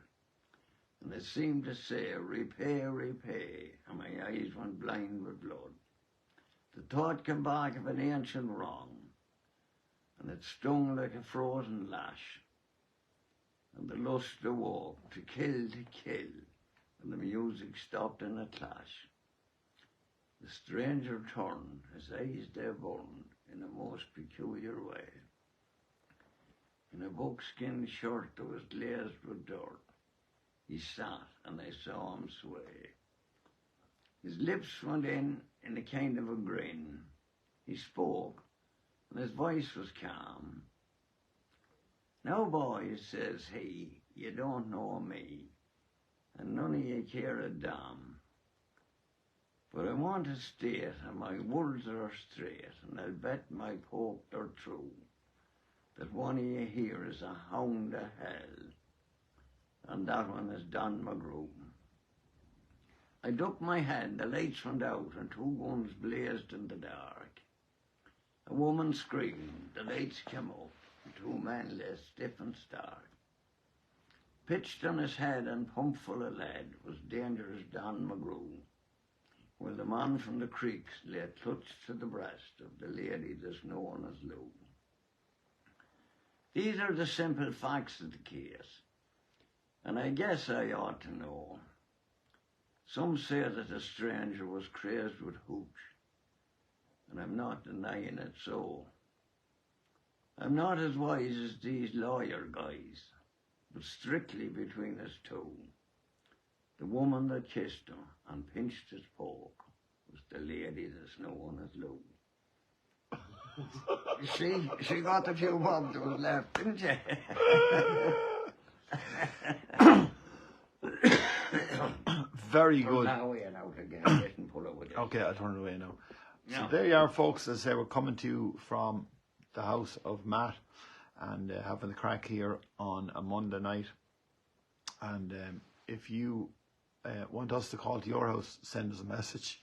and it seemed to say, repay, repay, and my eyes went blind with blood. The thought came back of an ancient wrong, and it stung like a frozen lash, and the lust awoke to kill, and the music stopped in a clash. The stranger turned, his eyes they burned in a most peculiar way. In a buckskin shirt that was glazed with dirt, he sat, and I saw him sway. His lips went in a kind of a grin. He spoke, and his voice was calm. Now, boys, says he, you don't know me, and none of you care a damn. But I want to state, and my words are straight, and I'll bet my poke they're true, that one of you here is a hound of hell, and that one is Dan McGrew. I ducked my head, the lights went out, and two guns blazed in the dark. A woman screamed, the lights came up, and two men lay stiff and stark. Pitched on his head and pumped full of lead was dangerous Dan McGrew, while the man from the creeks lay clutched to the breast of the lady that's known as Lou. These are the simple facts of the case, and I guess I ought to know. Some say that the stranger was crazed with hooch, and I'm not denying it so. I'm not as wise as these lawyer guys, but strictly between us two. The woman that kissed him and pinched his poke was the lady that's known as Lou. You see, she got the few bob that was left, didn't she? Very good. Turn that away and out again. Didn't pull it with it. Okay, I'll turn it away now. Yeah. So there you are, folks. As I say, we're coming to you from the house of Matt, and having the crack here on a Monday night. And if you want us to call to your house, send us a message.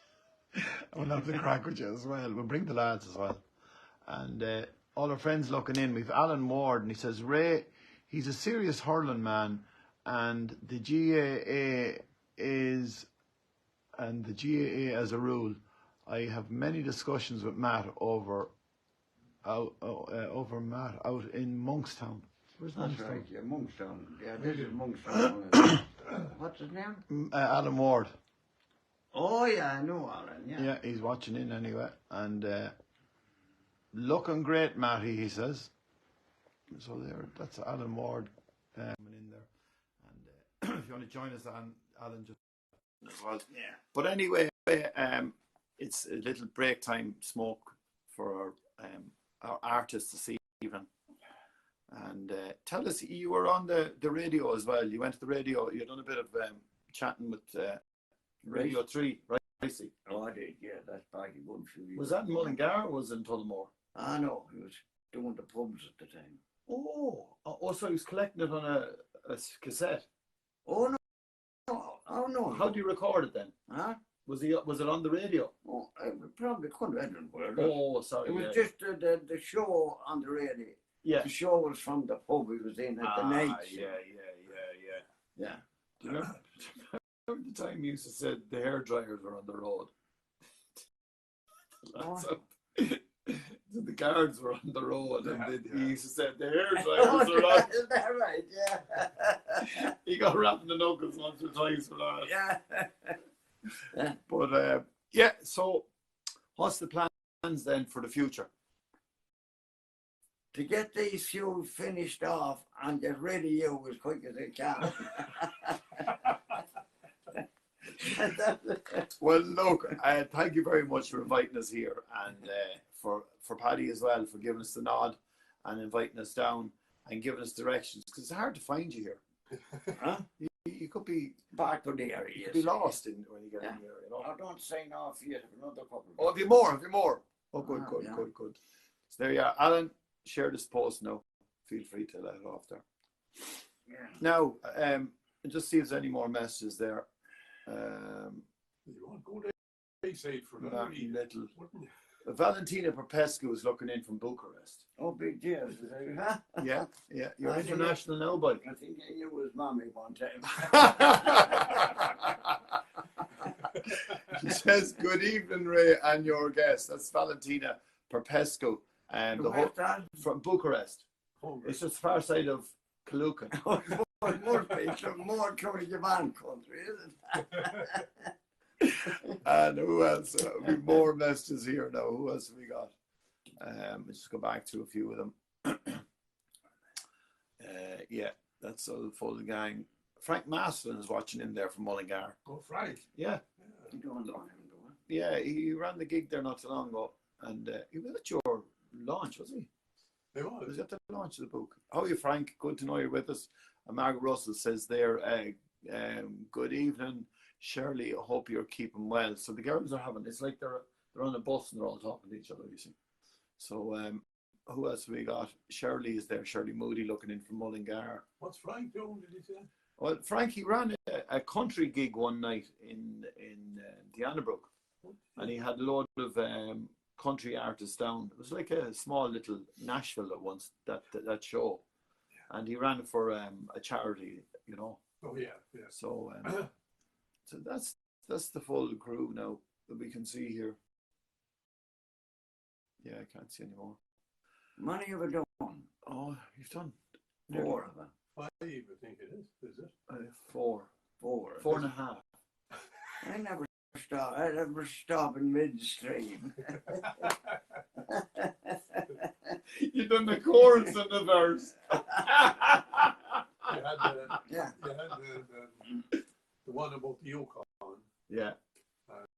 We'll have the crack with you as well. We'll bring the lads as well. And all our friends looking in. We've Alan Ward, and he says, Ray, he's a serious hurling man, and the GAA as a rule. I have many discussions with Matt over Matt out in Monkstown. Where's That's Monkstown? right, yeah, Monkstown. Yeah, this is Monkstown. What's his name? Alan Ward. Oh, yeah, I know Alan, yeah. Yeah, he's watching in anyway. And looking great, Matty, he says. So there, that's Alan Ward coming in there. And if you want to join us, Alan, just as well. Yeah. But anyway, it's a little break time smoke for our artists this evening. And tell us, you were on the radio as well. You went to the radio. You done a bit of chatting with Radio 3, right? Tracy. Oh, I did, yeah, that's back a good few years. Was that in Mullingar or was it in Tullamore? Ah, no, he was doing the pubs at the time. Oh, so he was collecting it on a cassette. Oh, no. Oh, no. How do you record it then? Huh? Was it on the radio? Oh, I probably couldn't have done well. Oh, sorry. It was just the show on the radio. Yeah. The show was from the pub he was in at the night. Yeah. Yeah. Do you remember the time you used to say the hair dryers were on the road? So, the guards were on the road, and he used to say the hair dryers were on. Is that right? Yeah. He got wrapped in the knuckles once or twice for that. Yeah. But so what's the plans then for the future? To get these few finished off and get rid of you as quick as I can. Well, look, thank you very much for inviting us here, and for Paddy as well for giving us the nod and inviting us down and giving us directions, because it's hard to find you here. Huh? You could be Back to the area. you could be lost when you get in here. You know? I don't sign off yet. Another couple. Oh, have you more? Oh, good. Yeah. So there you are, Alan. Share this post now. Feel free to let it off there. Yeah. Now, just see if there's any more messages there. You won't go there side for that. Marky Little. Wouldn't you? Valentina Popescu is looking in from Bucharest. Oh, big deal. Huh? Yeah. You're I think international now, buddy. I think you was mommy one time. She says, "Good evening, Ray, and your guest." That's Valentina Popescu, and from Bucharest. Hungry. It's just far side of Kalukan. It must be some more Kerrigan country, isn't it? And who else? We've more messages here now. Who else have we got? Let's just go back to a few of them. Yeah, that's the full gang. Frank Maslin is watching in there from Mullingar. Oh, Frank. Yeah. You don't know him, do Yeah, he ran the gig there not too long ago. And he was at your launch, was he? He He was. was at the launch of the book. How are you, Frank? Good to know you're with us. And Margaret Russell says there, good evening, Shirley. I hope you're keeping well. So the girls are having, it's like they're on a bus and they're all talking to each other, you see. So who else have we got? Shirley is there, Shirley Moody looking in from Mullingar. What's Frank doing, did he say? Well, Frank, he ran a country gig one night in Dianabrook, and he had a load of country artists down. It was like a small little Nashville at once, that show. And he ran it for a charity, you know. Oh, yeah. So so that's the full crew now that we can see here. Yeah, I can't see anymore. Money have I done? Oh, you've done 4 of them. 5, I think it is it? 4. 4.5. I never stop. I never stop in midstream. You've done the chorus and the verse. You had Yeah. the one about the Yukon. Yeah, And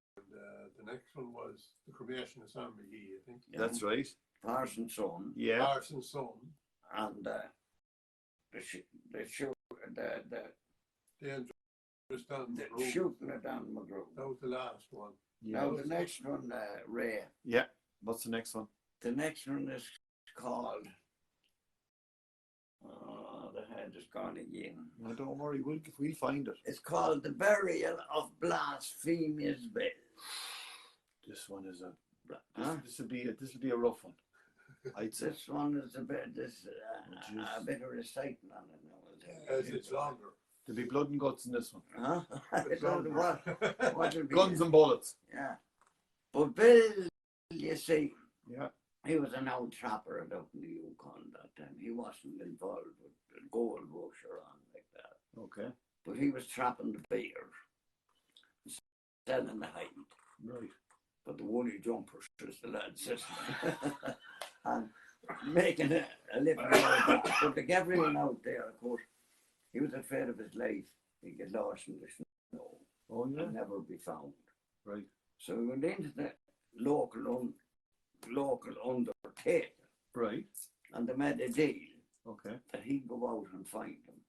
the next one was the Cremation of Sam McGee, I think. Yeah. that's right. Parson's son. Yeah. Parson's son. And the Shooting of Dan McGrew. That was the last one. Yeah. Now the next one, Ray. Yeah. What's the next one? The next one is called. The head is gone again. No, don't worry. We'll find it. It's called The Burial of Blasphemous Bill. This one is Huh? this will be a rough one. I'd say. This one is a bit jeez. a bit of reciting on it now. As it's longer. There'll be blood and guts in this one. Huh? I don't know what will be. Guns and bullets. Yeah. But Bill, you see, Yeah. he was an old trapper out in the Yukon that time. He wasn't involved with the gold rush or on like that. Okay. But he was trapping the bear, selling the hide. Right. But the woolly jumpers, as the lad says, and making a living out of that. But to get everything out there, of course, he was afraid of his life. He'd get lost in the snow Oh yeah. and never be found. Right. So he went into the local undertaker, Right. and they made a deal Okay. that he'd go out and find him.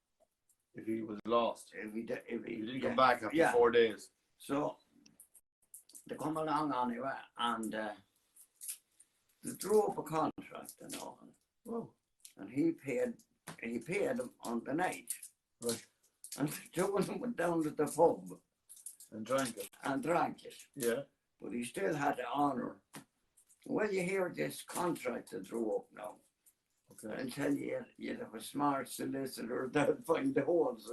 If he was lost, If he he didn't yeah, come back after yeah. 4 days. So they come along anyway, and they drew up a contract and all. Oh. And he paid them on the night. Right. And the two of them went down to the pub. And drank it. And drank it. Yeah. But he still had to honour. Well, you hear this contract that drew up now. Okay. I'll tell you, you'd have a smart solicitor that'd find the holes.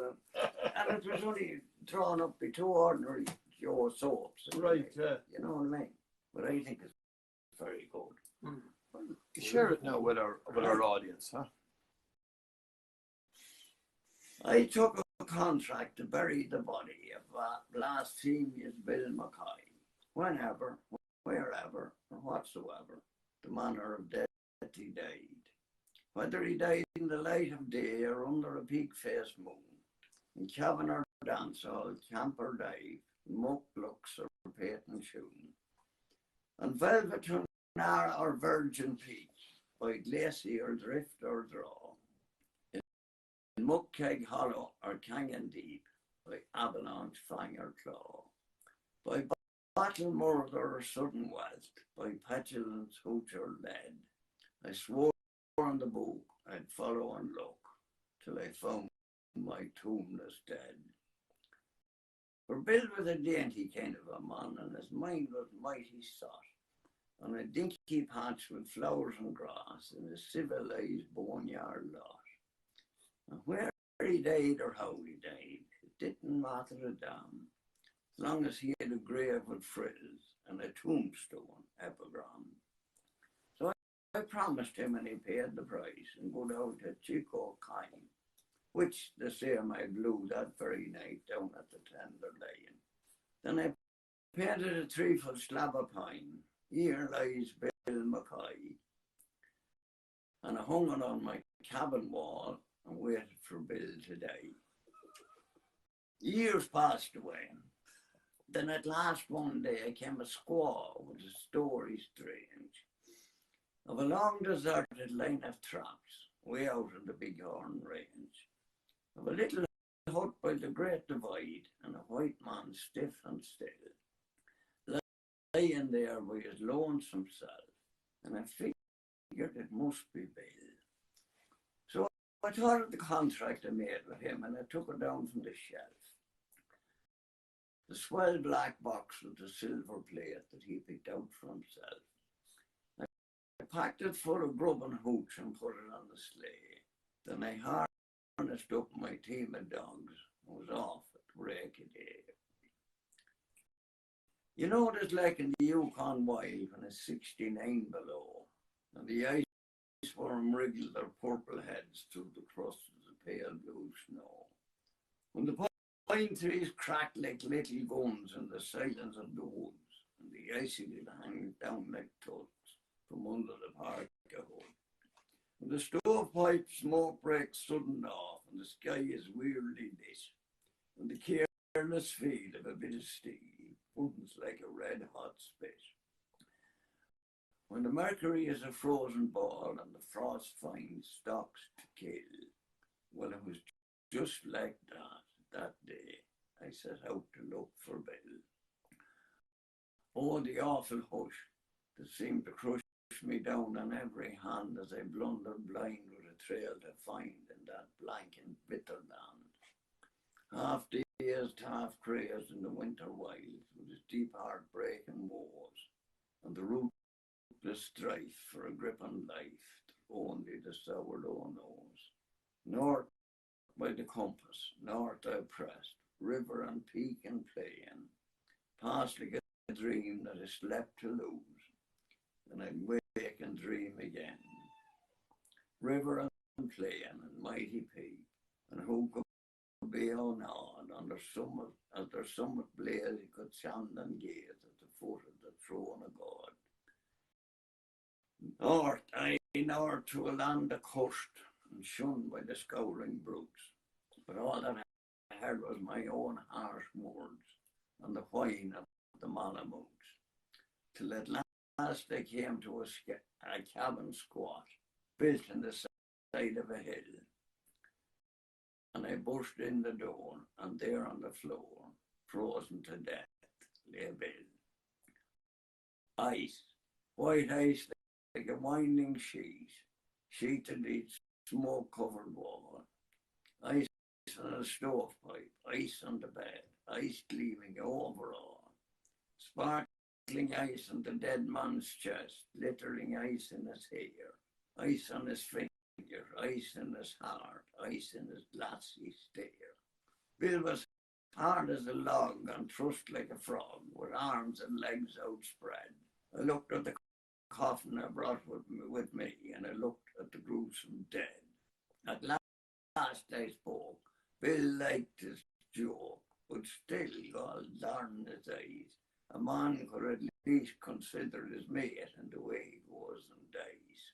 And it was only drawn up by two ordinary Joe soaps. Right, yeah. You know what I mean? But I think it's very good. Share it now with our audience, huh? I took a contract to bury the body of blasphemous Bill Makai, whenever, wherever, or whatsoever, the manner of death he died. Whether he died in the light of day or under a peak-faced moon, in cabin or dance hall, camp or dive, muck looks or patent shooting, on velvet Tunara or virgin peak, by glacier or drift or draw, in Muckeg Hollow or Canyon Deep, by avalanche, fang or claw, by battle murder or sudden wealth, by petulance, hooch or lead. I swore on the book I'd follow and look till I found my tombless dead. For Bill was a dainty kind of a man, and his mind was mighty sought, on a dinky patch with flowers and grass in a civilized boneyard lot. And where he died or how he died, it didn't matter a damn, as long as he had a grave with frills and a tombstone epigram. So I promised him, and he paid the price, and go down to Chico Kine, which the same I blew that very night down at the Tender Lane. Then I painted a 3-foot slab of pine. Here lies Bill Makai. And I hung it on my cabin wall and waited for Bill to die. Years passed away. Then at last one day I came a squaw with a story strange of a long deserted line of traps way out in the Bighorn Range, of a little hut by the Great Divide and a white man stiff and still, lying there by his lonesome self, and I figured it must be Bill. So I thought of the contract I made with him, and I took it down from the shelf. The swell black box with the silver plate that he picked out for himself. I packed it full of grub and hooch and put it on the sleigh. Then I harnessed up my team of dogs and was off at break of day. You know what it's like in the Yukon wild when it's 69 below, and the ice worm wriggle their purple heads through the crusts of pale blue snow. When the pine trees crack like little guns in the silence of the woods, and the icicle hangs down like tugs from under the parka hood. When the stovepipe smoke breaks sudden off, and the sky is weirdly lit, and the careless feel of a bit of steel burns like a red-hot spit. When the mercury is a frozen ball and the frost finds stocks to kill, well, it was just like that day I set out to look for Bill. Oh, the awful hush that seemed to crush me down on every hand as I blundered blind with a trail to find in that blank and bitter land. Half dazed, half crazed in the winter wilds with its deep heartbreaking woes, and the rootless strife for a grip on life that only the sourdough knows. North by the compass, north I pressed, river and peak and plain, past like a dream that I slept to lose, and I'd wake and dream again. River and plain and mighty peak, and who could be unawed under summit blaze he could stand and gaze at the foot of the throne of God. North to a land accursed and shunned by the scouring brutes, but all that I heard was my own harsh words and the whine of the malamoots, till at last I came to a cabin squat built in the side of a hill, and I burst in the door, and there on the floor, frozen to death, lay Bill. ice, white ice like a winding sheet, sheeted each smoke-covered wall, ice on a stovepipe, ice on the bed, ice gleaming over all, sparkling ice on the dead man's chest, glittering ice in his hair, ice on his fingers, ice in his heart, ice in his glassy stare. Bill was hard as a log and thrust like a frog, with arms and legs outspread. I looked at the coffin I brought with me, and I looked at the gruesome dead. At last I spoke. Bill liked his joke, but still, God darn his eyes, a man could at least consider his mate and the way he goes and dies.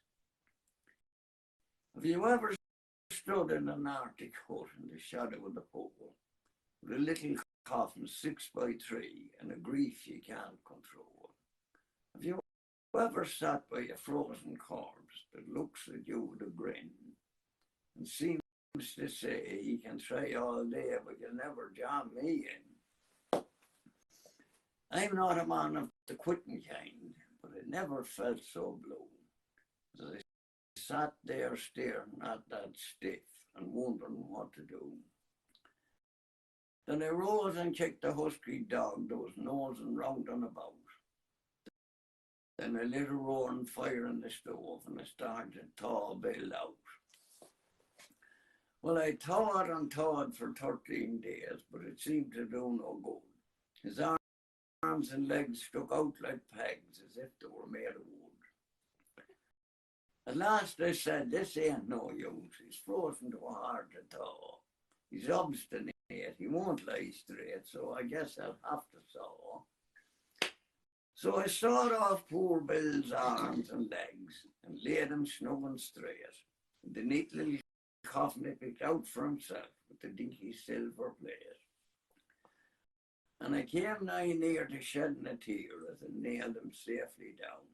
Have you ever stood in an Arctic hut in the shadow of the pole, with a little coffin 6x3 and a grief you can't control? Have you ever sat by a frozen corpse that looks at you with a grin and seems to say he can try all day but you'll never jam me in? I'm not a man of the quitting kind, but I never felt so blue as I sat there staring at that stiff and wondering what to do. Then I rose and kicked the husky dog that was nosing round and about. Then I lit a roaring fire in the stove and I started to thaw Bill out. Well, I thawed and thawed for 13 days, but it seemed to do no good. His arms and legs stuck out like pegs as if they were made of wood. At last I said, this ain't no use. He's frozen too hard to thaw. He's obstinate. He won't lie straight, so I guess I'll have to saw. So I sawed off poor Bill's arms and legs and laid him snug and straight in the neat little coffin he picked out for himself with the dinky silver plate. And I came nigh near to shedding a tear as I nailed him safely down.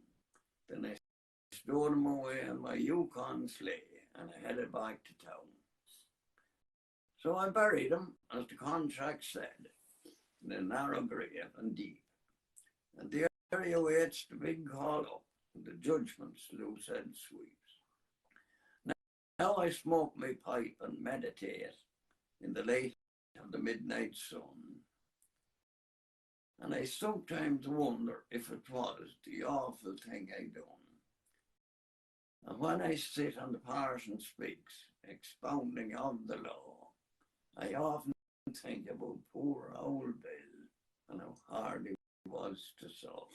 Then I stowed him away in my Yukon sleigh and I headed back to town. So I buried him, as the contract said, in a narrow grave and deep. And there he awaits the big call up and the judgment's loose head sweeps. Now I smoke my pipe and meditate in the light of the midnight sun. And I sometimes wonder if it was the awful thing I done. And when I sit and the Parson speaks, expounding of the law, I often think about poor old Bill and how hard he was to solve.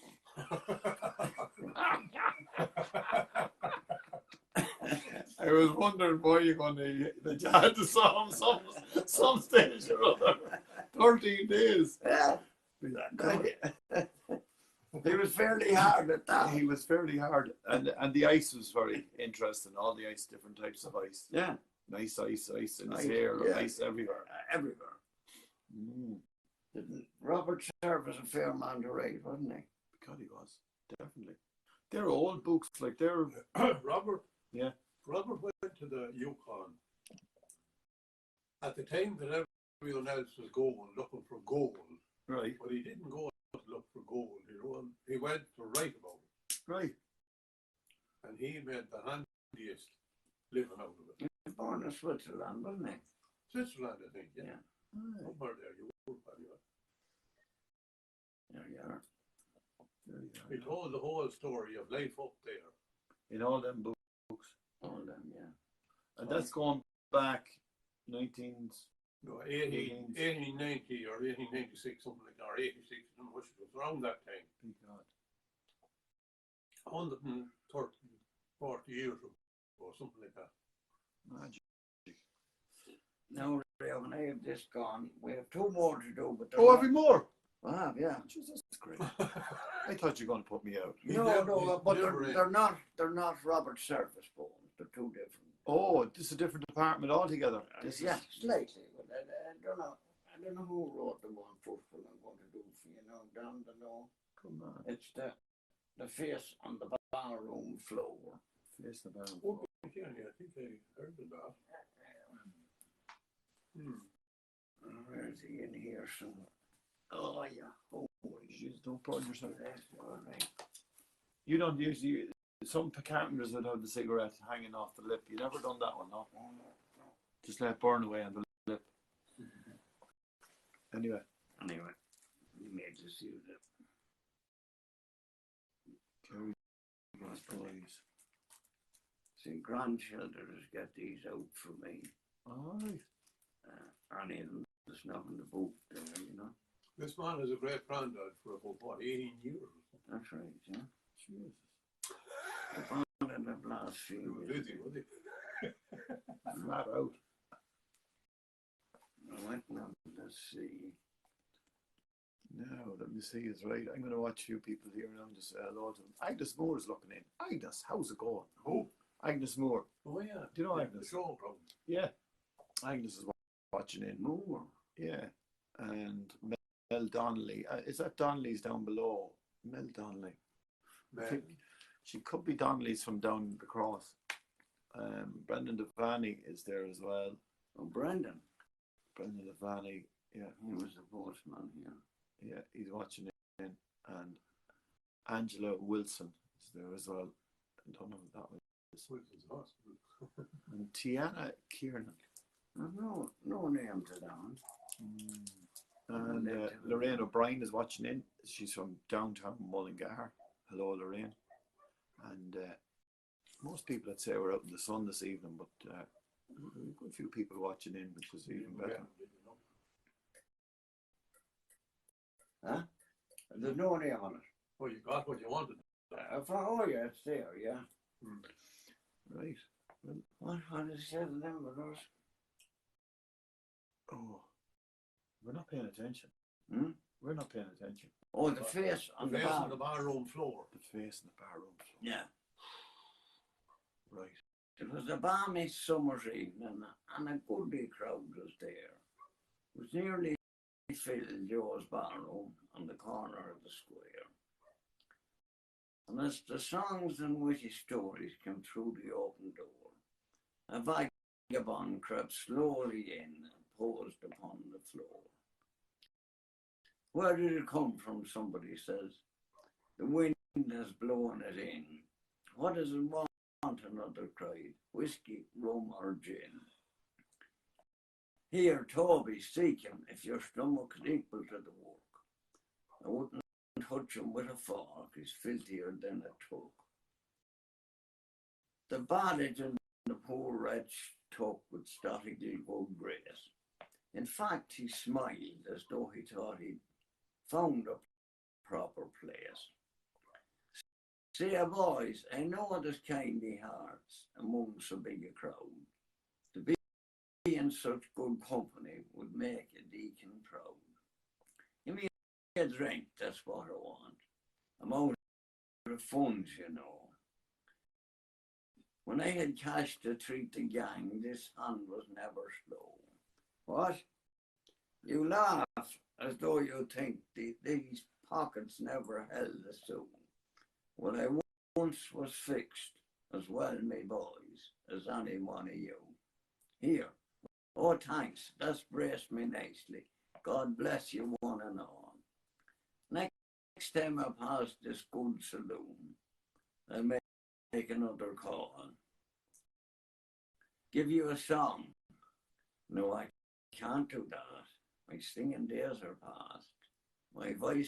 I was wondering why you're going to, that you had to saw him some stage or other. 13 days. Yeah. He was fairly hard at that. He was fairly hard. And the ice was very interesting. All the ice, different types of ice. Yeah. Nice ice in his hair, yeah. Ice everywhere. Everywhere. Didn't Robert Serve was a fair man to write, wasn't he? God, he was. Definitely. They're old books, like they're... Robert? Yeah. Robert went to the Yukon at the time that everyone else was going, looking for gold. Right. But he didn't go to look for gold, he went to write about it. Right. And he made the handiest living out of it. He was born in Switzerland, wasn't he? Switzerland, I think, yeah. Right. Somewhere there, you would probably. There you are. He told the whole story of life up there. In all them books. All them, yeah. And that's going back 1890 or 1896, something like that, or 86, I don't know which it was, around that time. Thank God. 130, 40 years ago, or something like that. Magic. Now, when I have this gone, we have 2 more to do. But have we more? Wow, yeah. Jesus, that's great. I thought you were going to put me out. But they're not Robert Service poems. They're 2 different. Oh, this is a different department altogether. Slightly. But I don't know who wrote the one first one I'm going to do for you now, down below. Come on. It's the face on the barroom floor. Face the barroom. Oh, yeah, I think I heard of that. Where is he in here somewhere? Oh, yeah. Oh, Jeez, don't burn yourself. All right. You don't usually. Some carpenters would have the cigarette hanging off the lip. You never done that one, no? Just let it burn away on the lip. Anyway, we made to see that. Kerrigan Boys. See, grandchildren get these out for me. All right. Any of them, there's nothing to boot there, you know. This man is a great granddad for about, what, 18 years? That's right, yeah. Jesus. I found in the last He few was years. busy, was he? Flat out. I went now, let's see. Now, let me see, it's right. I'm going to watch a few people here now and just say hello to them. Agnes Moore is looking in. Agnes, how's it going? Who? Agnes Moore. Oh, yeah. Do you know Yeah, Agnes? the show crowd. Yeah. Agnes is watching in. More. Yeah. And Mel Donnelly. Is that Donnelly's down below? Mel Donnelly. I think she could be Donnelly's from down the cross. Brendan Devaney is there as well. Oh, Brendan. Brendan Devaney, yeah. He was the postman here. Yeah, he's watching it in. And Angela Wilson is there as well. I don't know what that was. Wilson's hospital. And Tiana Kiernan. No name to that. And Lorraine O'Brien is watching in. She's from downtown Mullingar. Hello, Lorraine. And most people, I'd say, were out in the sun this evening, but we've got a few people watching in, which is even better. Huh? There's no name on it. Well, you got what you wanted. Oh, yeah, it's there, yeah. Right. Well, What is the name of those? oh, we're not paying attention. Hmm? We're not paying attention. Oh, the face on the face bar. on the barroom floor. The face in the barroom floor. Yeah. Right. It was a balmy summer's evening and a goodly crowd was there. It was nearly filled Joe's barroom on the corner of the square. And as the songs and witty stories came through the open door, a vagabond crept slowly in and posed upon the floor. Where did it come from, somebody says. The wind has blown it in. What does it want, another cried. Whiskey, rum or gin? Here, Toby, seek him if your stomach's equal to the work. I wouldn't touch him with a fork, he's filthier than a took. The bandage and the poor wretch took with statically good grace. In fact, he smiled as though he thought he'd found a proper place. See, boys, I know there's kindly hearts among so big a crowd. To be in such good company would make a deacon proud. Give me a drink, that's what I want. I'm out of funds, you know. When I had cash to treat the gang, this hand was never slow. What? You laugh as though you think these pockets never held a sou. Well, I once was fixed as well, my boys, as any one of you. Here. Oh, thanks. That's braced me nicely. God bless you one and all. Next time I pass this good saloon, I'll make another call. Give you a song. No, I can't do that. My singing days are past. My voice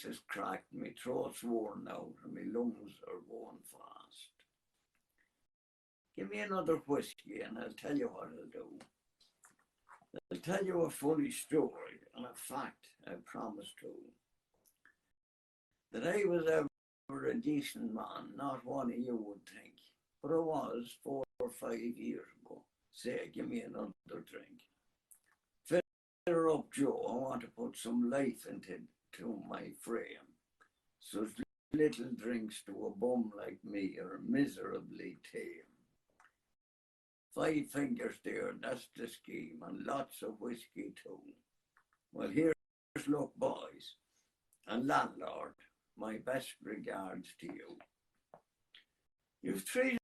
is cracked, my throat's worn out, and my lungs are going fast. Give me another whiskey and I'll tell you what I'll do. I'll tell you a funny story and a fact I promise to. That I was ever a decent man, not one of you would think, but I was 4 or 5 years ago. Say, give me another drink. Fill up, Joe. I want to put some life into my frame. Such little drinks to a bum like me are miserably tame. 5 fingers there, that's the scheme, and lots of whiskey too. Well, here's luck, boys, and landlord, my best regards to you. You've treated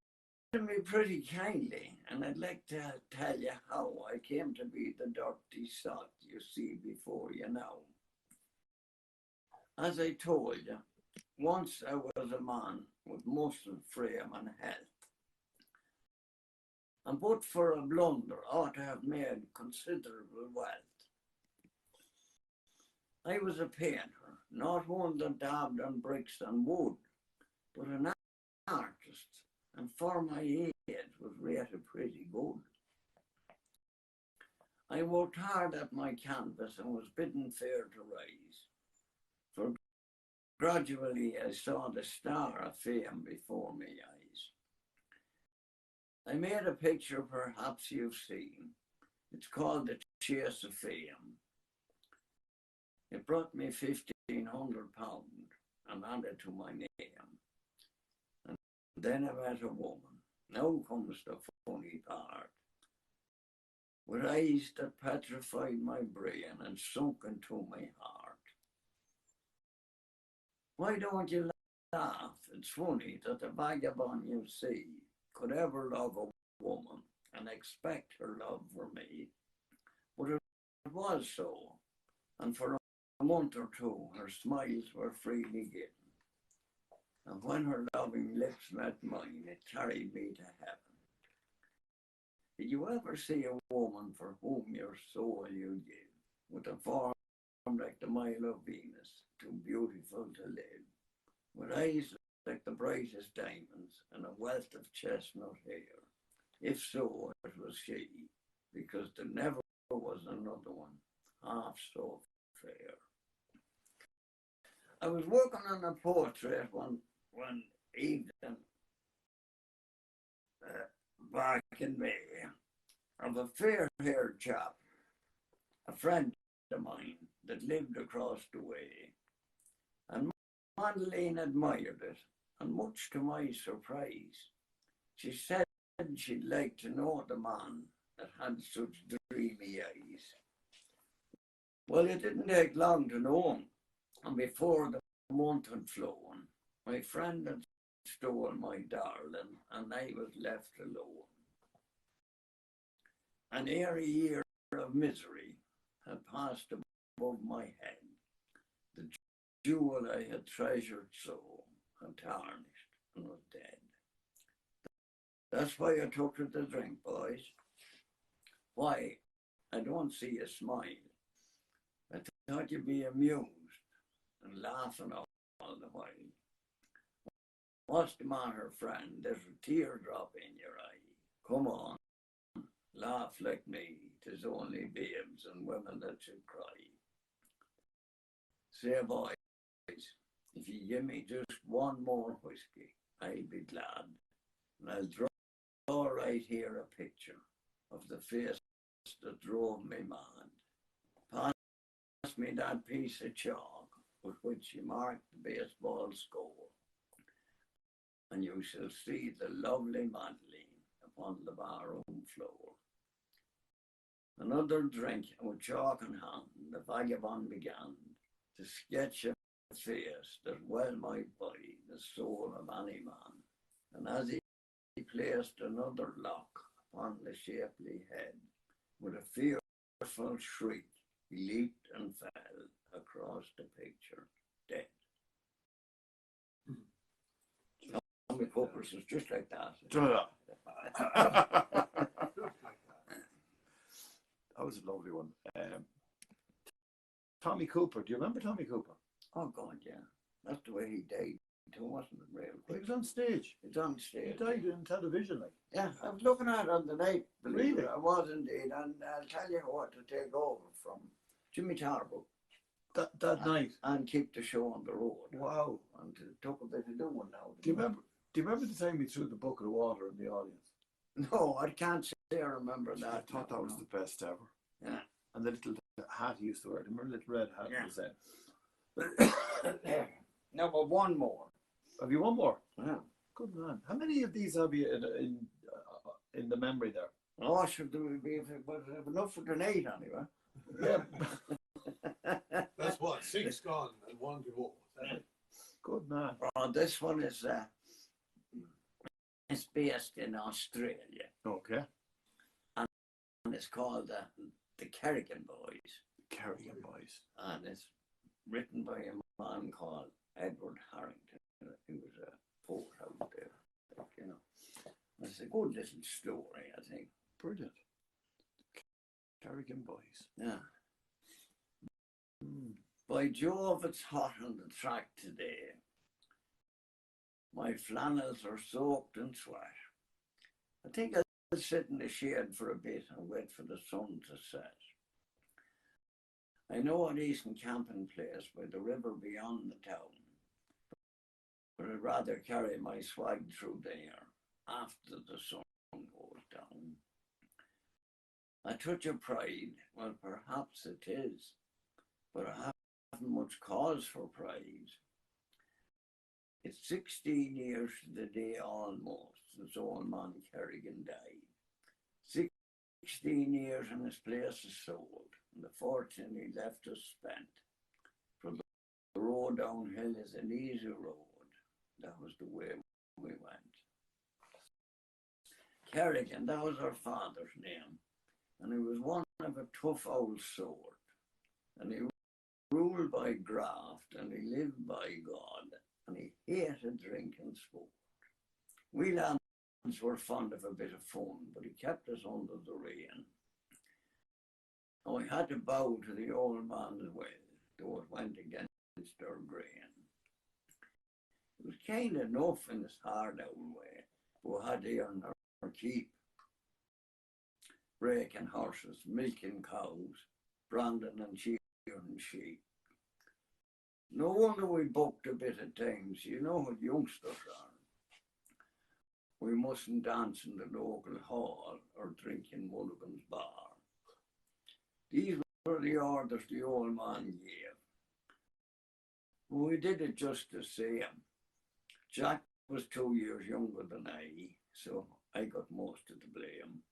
me pretty kindly, and I'd like to tell you how I came to be the dirty sot you see before you now. As I told you, once I was a man with muscle frame and health, and but for a blunder ought to have made considerable wealth. I was a painter, not one that dabbed on bricks and wood, but an artist, and for my age was rated pretty good. I worked hard at my canvas and was bidden fair to rise, for gradually I saw the star of fame before my eyes. I made a picture perhaps you've seen. It's called The Chase of Fame. It brought me £1,500 and added to my name. And then I met a woman. Now comes the funny part. With eyes that petrified my brain and sunk into my heart. Why don't you laugh? It's funny that the vagabond you see could ever love a woman and expect her love for me. But it was so, and for a month or two her smiles were freely given. And when her loving lips met mine, it carried me to heaven. Did you ever see a woman for whom your soul you give, with a form like the Mile of Venus, too beautiful to live, with eyes like the brightest diamonds and a wealth of chestnut hair? If so, it was she, because there never was another one half so fair. I was working on a portrait one evening back in May of a fair-haired chap, a friend of mine that lived across the way. And Madeleine admired it, and much to my surprise, she said she'd like to know the man that had such dreamy eyes. Well, it didn't take long to know him, and before the month had flown, my friend had stolen my darling, and I was left alone. An airy year of misery had passed above my head. The jewel I had treasured so had tarnished and was dead. That's why I took to the drink, boys. Why, I don't see a smile. I thought you'd be amused and laughing all the while. What's the matter, friend? There's a teardrop in your eye. Come on, laugh like me. 'Tis only babes and women that should cry. Say, boys, if you give me just one more whiskey, I'll be glad. And I'll draw right here a picture of the face that drove me mad. Pass me that piece of chalk with which you marked the baseball score, and you shall see the lovely Madeleine upon the barroom floor. Another drink, and with chalk in hand, the vagabond began to sketch a face that well might buy the soul of any man. And as he placed another lock upon the shapely head, with a fearful shriek, he leaped and fell across the picture, dead. Tommy Cooper's was just like that. That was a lovely one. Tommy Cooper. Do you remember Tommy Cooper? Oh, God, yeah. That's the way he died, too, wasn't it, real He quick? was on stage. He was on He stage. died in television, like. Yeah, I was looking at it on the night. Believe Really? it, I was indeed. And I'll tell you what to take over from Jimmy Tarbuck. That night. And keep the show on the road. Wow. And it took a bit of doing now. Do you remember the time we threw the bucket of water in the audience? No, I can't say I remember that. I thought that was the best ever. Yeah. And the little hat he used to wear. Remember the little red hat Yeah. was there? No, but one more. Have you one more? Yeah. Good man. How many of these have you in the memory there? Oh, should there be enough for the night anyway. Yeah. That's what, 6 gone and 1 to go. Good man. Oh, this one is it's based in Australia, Okay. and it's called the Kerrigan Boys, Kerrigan Boys. and it's written by a man called Edward Harrington. He was a poet out there, like, you know. It's a good little story, I think. Brilliant. Kerrigan Boys. Yeah. By Jove, it's hot on the track today. My flannels are soaked in sweat. I think I'll sit in the shade for a bit and wait for the sun to set. I know a decent camping place by the river beyond the town, but I'd rather carry my swag through there after the sun goes down. A touch of pride, well, perhaps it is, but I haven't much cause for pride. It's 16 years to the day almost since old man Kerrigan died. 16 years and his place is sold, and the fortune he left us spent. For the road downhill is an easy road. That was the way we went. Kerrigan, that was our father's name, and he was one of a tough old sort, and he ruled by graft, and he lived by God, and he hated drink and sport. We lads were fond of a bit of fun, but he kept us under the rain. And we had to bow to the old man's will, though it went against our grain. It was kind enough in his hard old way, but we had to earn our keep. Breaking horses, milking cows, branding and shearing sheep. No wonder we booked a bit of times. You know what youngsters are. We mustn't dance in the local hall or drink in Mulligan's bar. These were the orders the old man gave. We did it just the same. Jack was 2 years younger than I, so I got most of the blame.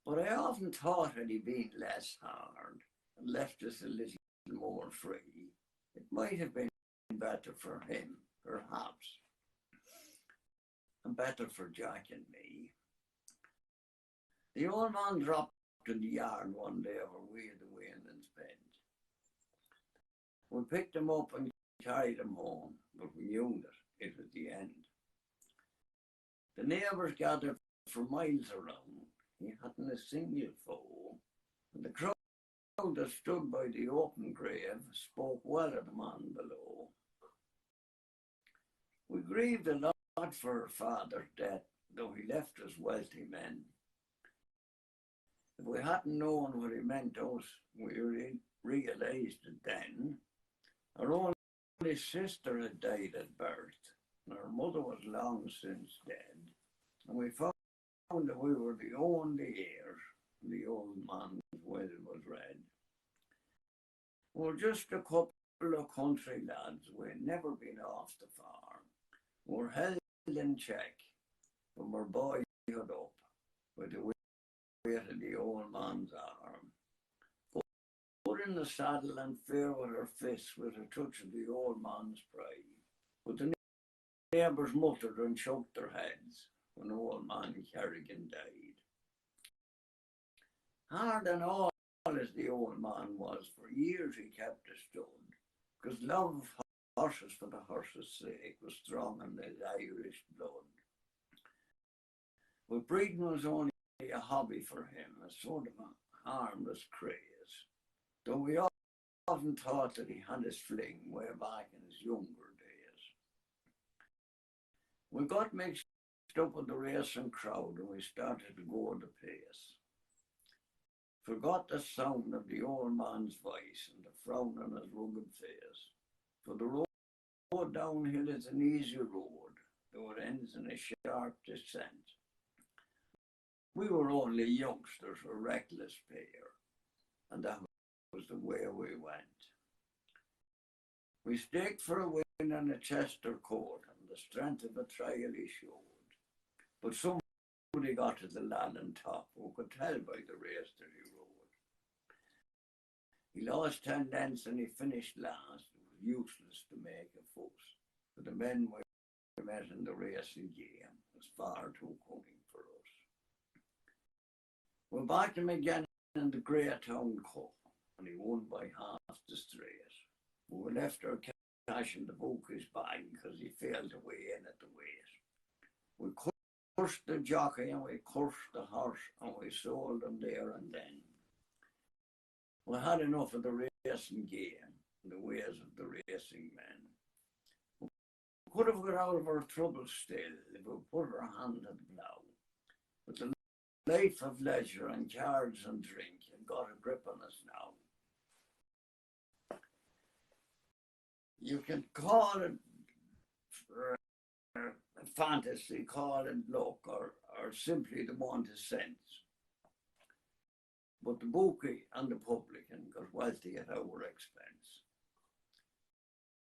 But I often thought had he been less hard and left us a little more free, it might have been better for him, perhaps, and better for Jack and me. The old man dropped in the yard one day over we had the wind and spent. We picked him up and carried him home, but we knew that it was the end. The neighbours gathered for miles around. He hadn't a single foe, and the crowd that stood by the open grave spoke well of the man below. We grieved a lot for our father's death, though he left us wealthy men. If we hadn't known what he meant to us, we realised it then. Our only sister had died at birth, and our mother was long since dead, and we found that we were the only heirs. The old man's will was read. We were just a couple of country lads. We'd never been off the farm. We were held in check from our boyhood up with the weight of the old man's arm. Put in the saddle and fair with our fists with a touch of the old man's pride. But the neighbours muttered and shook their heads when old man Kerrigan died. Hard and all as the old man was, for years he kept us stood, because love of horses for the horses' sake was strong in his Irish blood. But breeding was only a hobby for him, a sort of a harmless craze, though we often thought that he had his fling way back in his younger days. We got mixed up with the racing crowd and we started to go at the pace. Forgot the sound of the old man's voice and the frown on his rugged face. For the road downhill is an easy road, though it ends in a sharp descent. We were only youngsters, a reckless pair, and that was the way we went. We staked for a win in a Chester court, and the strength of a trial he showed. But somebody got to the lad on top who could tell by the race that he rode. He lost 10 lengths and he finished last. It was useless to make a fuss, for the men we met in the racing game was far too cunning for us. We backed him again in the Greytown Cup, and he won by half the straight. We left our cash in the bookie's bag because he failed to weigh in at the weight. We cursed the jockey and we cursed the horse and we sold him there and then. We had enough of the racing game, the ways of the racing men. We could have got out of our trouble still if we put our hand to the plough. But the life of leisure and cards and drink had got a grip on us now. You can call it fantasy, call it luck, or simply the want of sense. But the bookie and the publican got wealthy at our expense.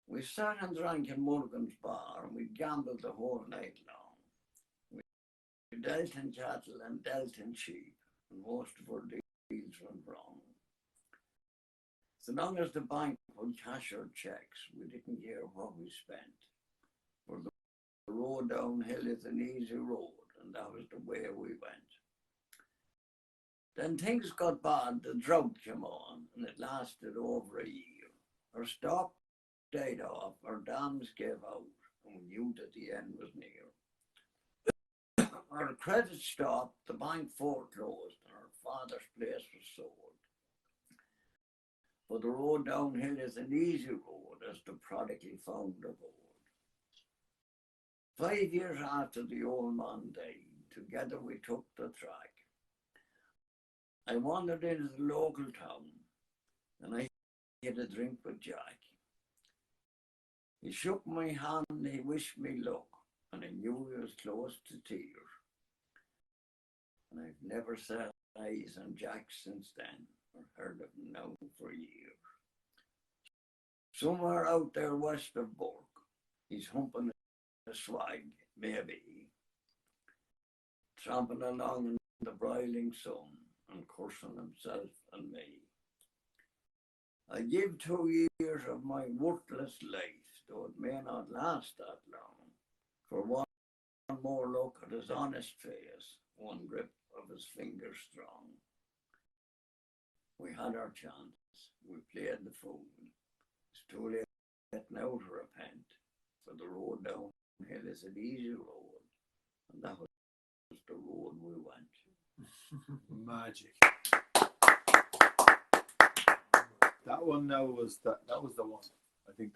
We sat and drank in Morgan's bar and we gambled the whole night long. We dealt in cattle and dealt in sheep, and most of our deals went wrong. So long as the bank would cash our checks, we didn't care what we spent. For the road downhill is an easy road, and that was the way we went. Then things got bad, the drought came on, and it lasted over a year. Our stock died off, our dams gave out, and we knew that the end was near. Our credit stopped, the bank foreclosed, and our father's place was sold. But the road downhill is an easy road, as the prodigal found aboard. 5 years after the old man died, together we took the track. I wandered into the local town, and I had a drink with Jack. He shook my hand, he wished me luck, and I knew he was close to tears. And I've never set eyes on Jack since then, or heard of him now for years. Somewhere out there west of Burke, he's humping a swag, maybe, tramping along in the broiling sun and cursing himself and me. I give 2 years of my worthless life, though it may not last that long, for one more look at his honest face, one grip of his fingers strong. We had our chance, we played the fool. It's too late now to repent, for the road downhill is an easy road, and that was the road we went. Magic. That one now was that was the one. I think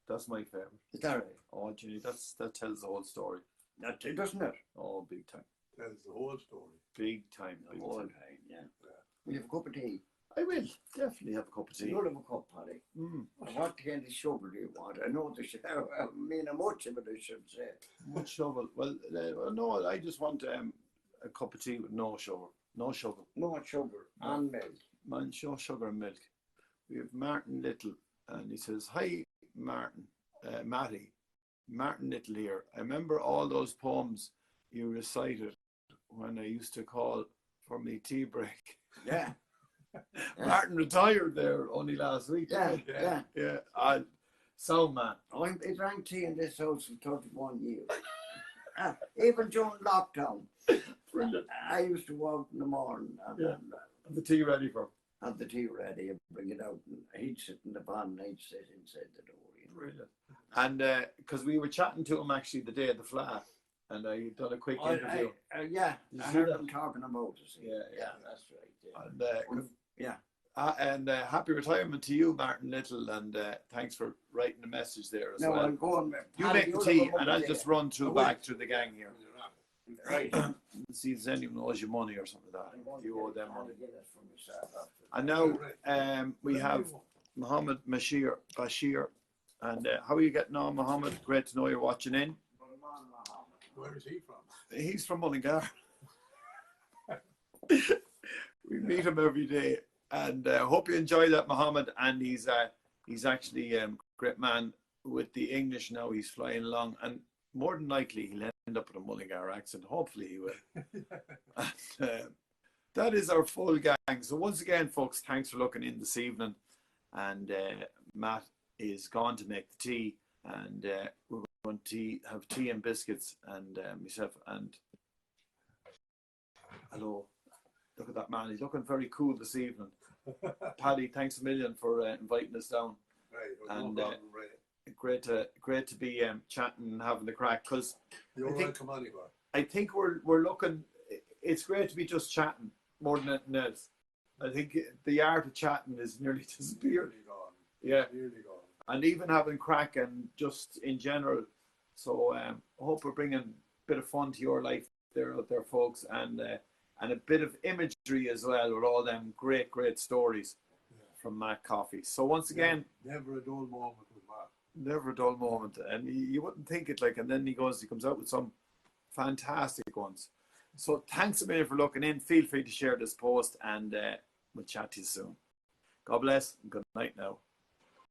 that's my favourite. Is that right? Oh, Ginny, that tells the whole story. That too, doesn't it? Oh, big time. Tells the whole story. Big time. The Big whole time. time, yeah. Will you have a cup of tea? I will definitely have a cup of tea. You'll have a cup, Paddy. What kind of sugar do you want? I know the sugar. I mean, much of it, I should say. Much shovel. Well, no, I just want a cup of tea with no sugar. No sugar. No sugar and milk. Man, no sugar and milk. We have Martin Little, and he says, "Hi, Martin, Matty, Martin Little here. I remember all those poems you recited when I used to call for me tea break." Yeah. Martin retired there only last week. Yeah. Sound man. I drank tea in this house for 31 years. Even during lockdown. Brilliant. I used to go out in the morning and Have the tea ready for him. have the tea ready and bring it out, and he'd sit in the van and I'd sit inside the door. Brilliant. And because we were chatting to him actually the day of the flat, and I done a quick interview. I you see heard that? them talking about it. Yeah. That's right. And happy retirement to you, Martin Little, and thanks for writing the message there as well. I'll go on. You make the tea, and I'll just run through back to the gang here. Right. See if anyone owes you money or something like that. You owe them money. Get it from yourself after. And now we have Mohammed Bashir. And how are you getting on, Mohammed? Great to know you're watching in. Where is he from? He's from Mullingar. We meet him every day, and hope you enjoy that, Mohammed. And he's actually a great man with the English now. He's flying along, and more than likely he'll end up with a Mullingar accent. Hopefully he will. And, that is our full gang. So once again, folks, thanks for looking in this evening. And Matt is gone to make the tea, and we're going to have tea and biscuits, and myself and hello. Look at that man. He's looking very cool this evening. Paddy, thanks a million for inviting us down. Right. And No problem, right. great to be chatting and having the crack, because You're welcome anywhere. I think we're looking. It's great to be just chatting more than anything else. I think the art of chatting is nearly disappeared. Nearly gone. Yeah, Nearly gone. and even having crack and just in general. So I hope we're bringing a bit of fun to your life out there, folks, and a bit of imagery as well with all them great stories from Matt Coffey. So once again, never a dull moment with Matt. Never a dull moment, and you wouldn't think it, like, and then he comes out with some fantastic ones. So thanks a million for looking in. Feel free to share this post, and we'll chat to you soon. God bless and good night now.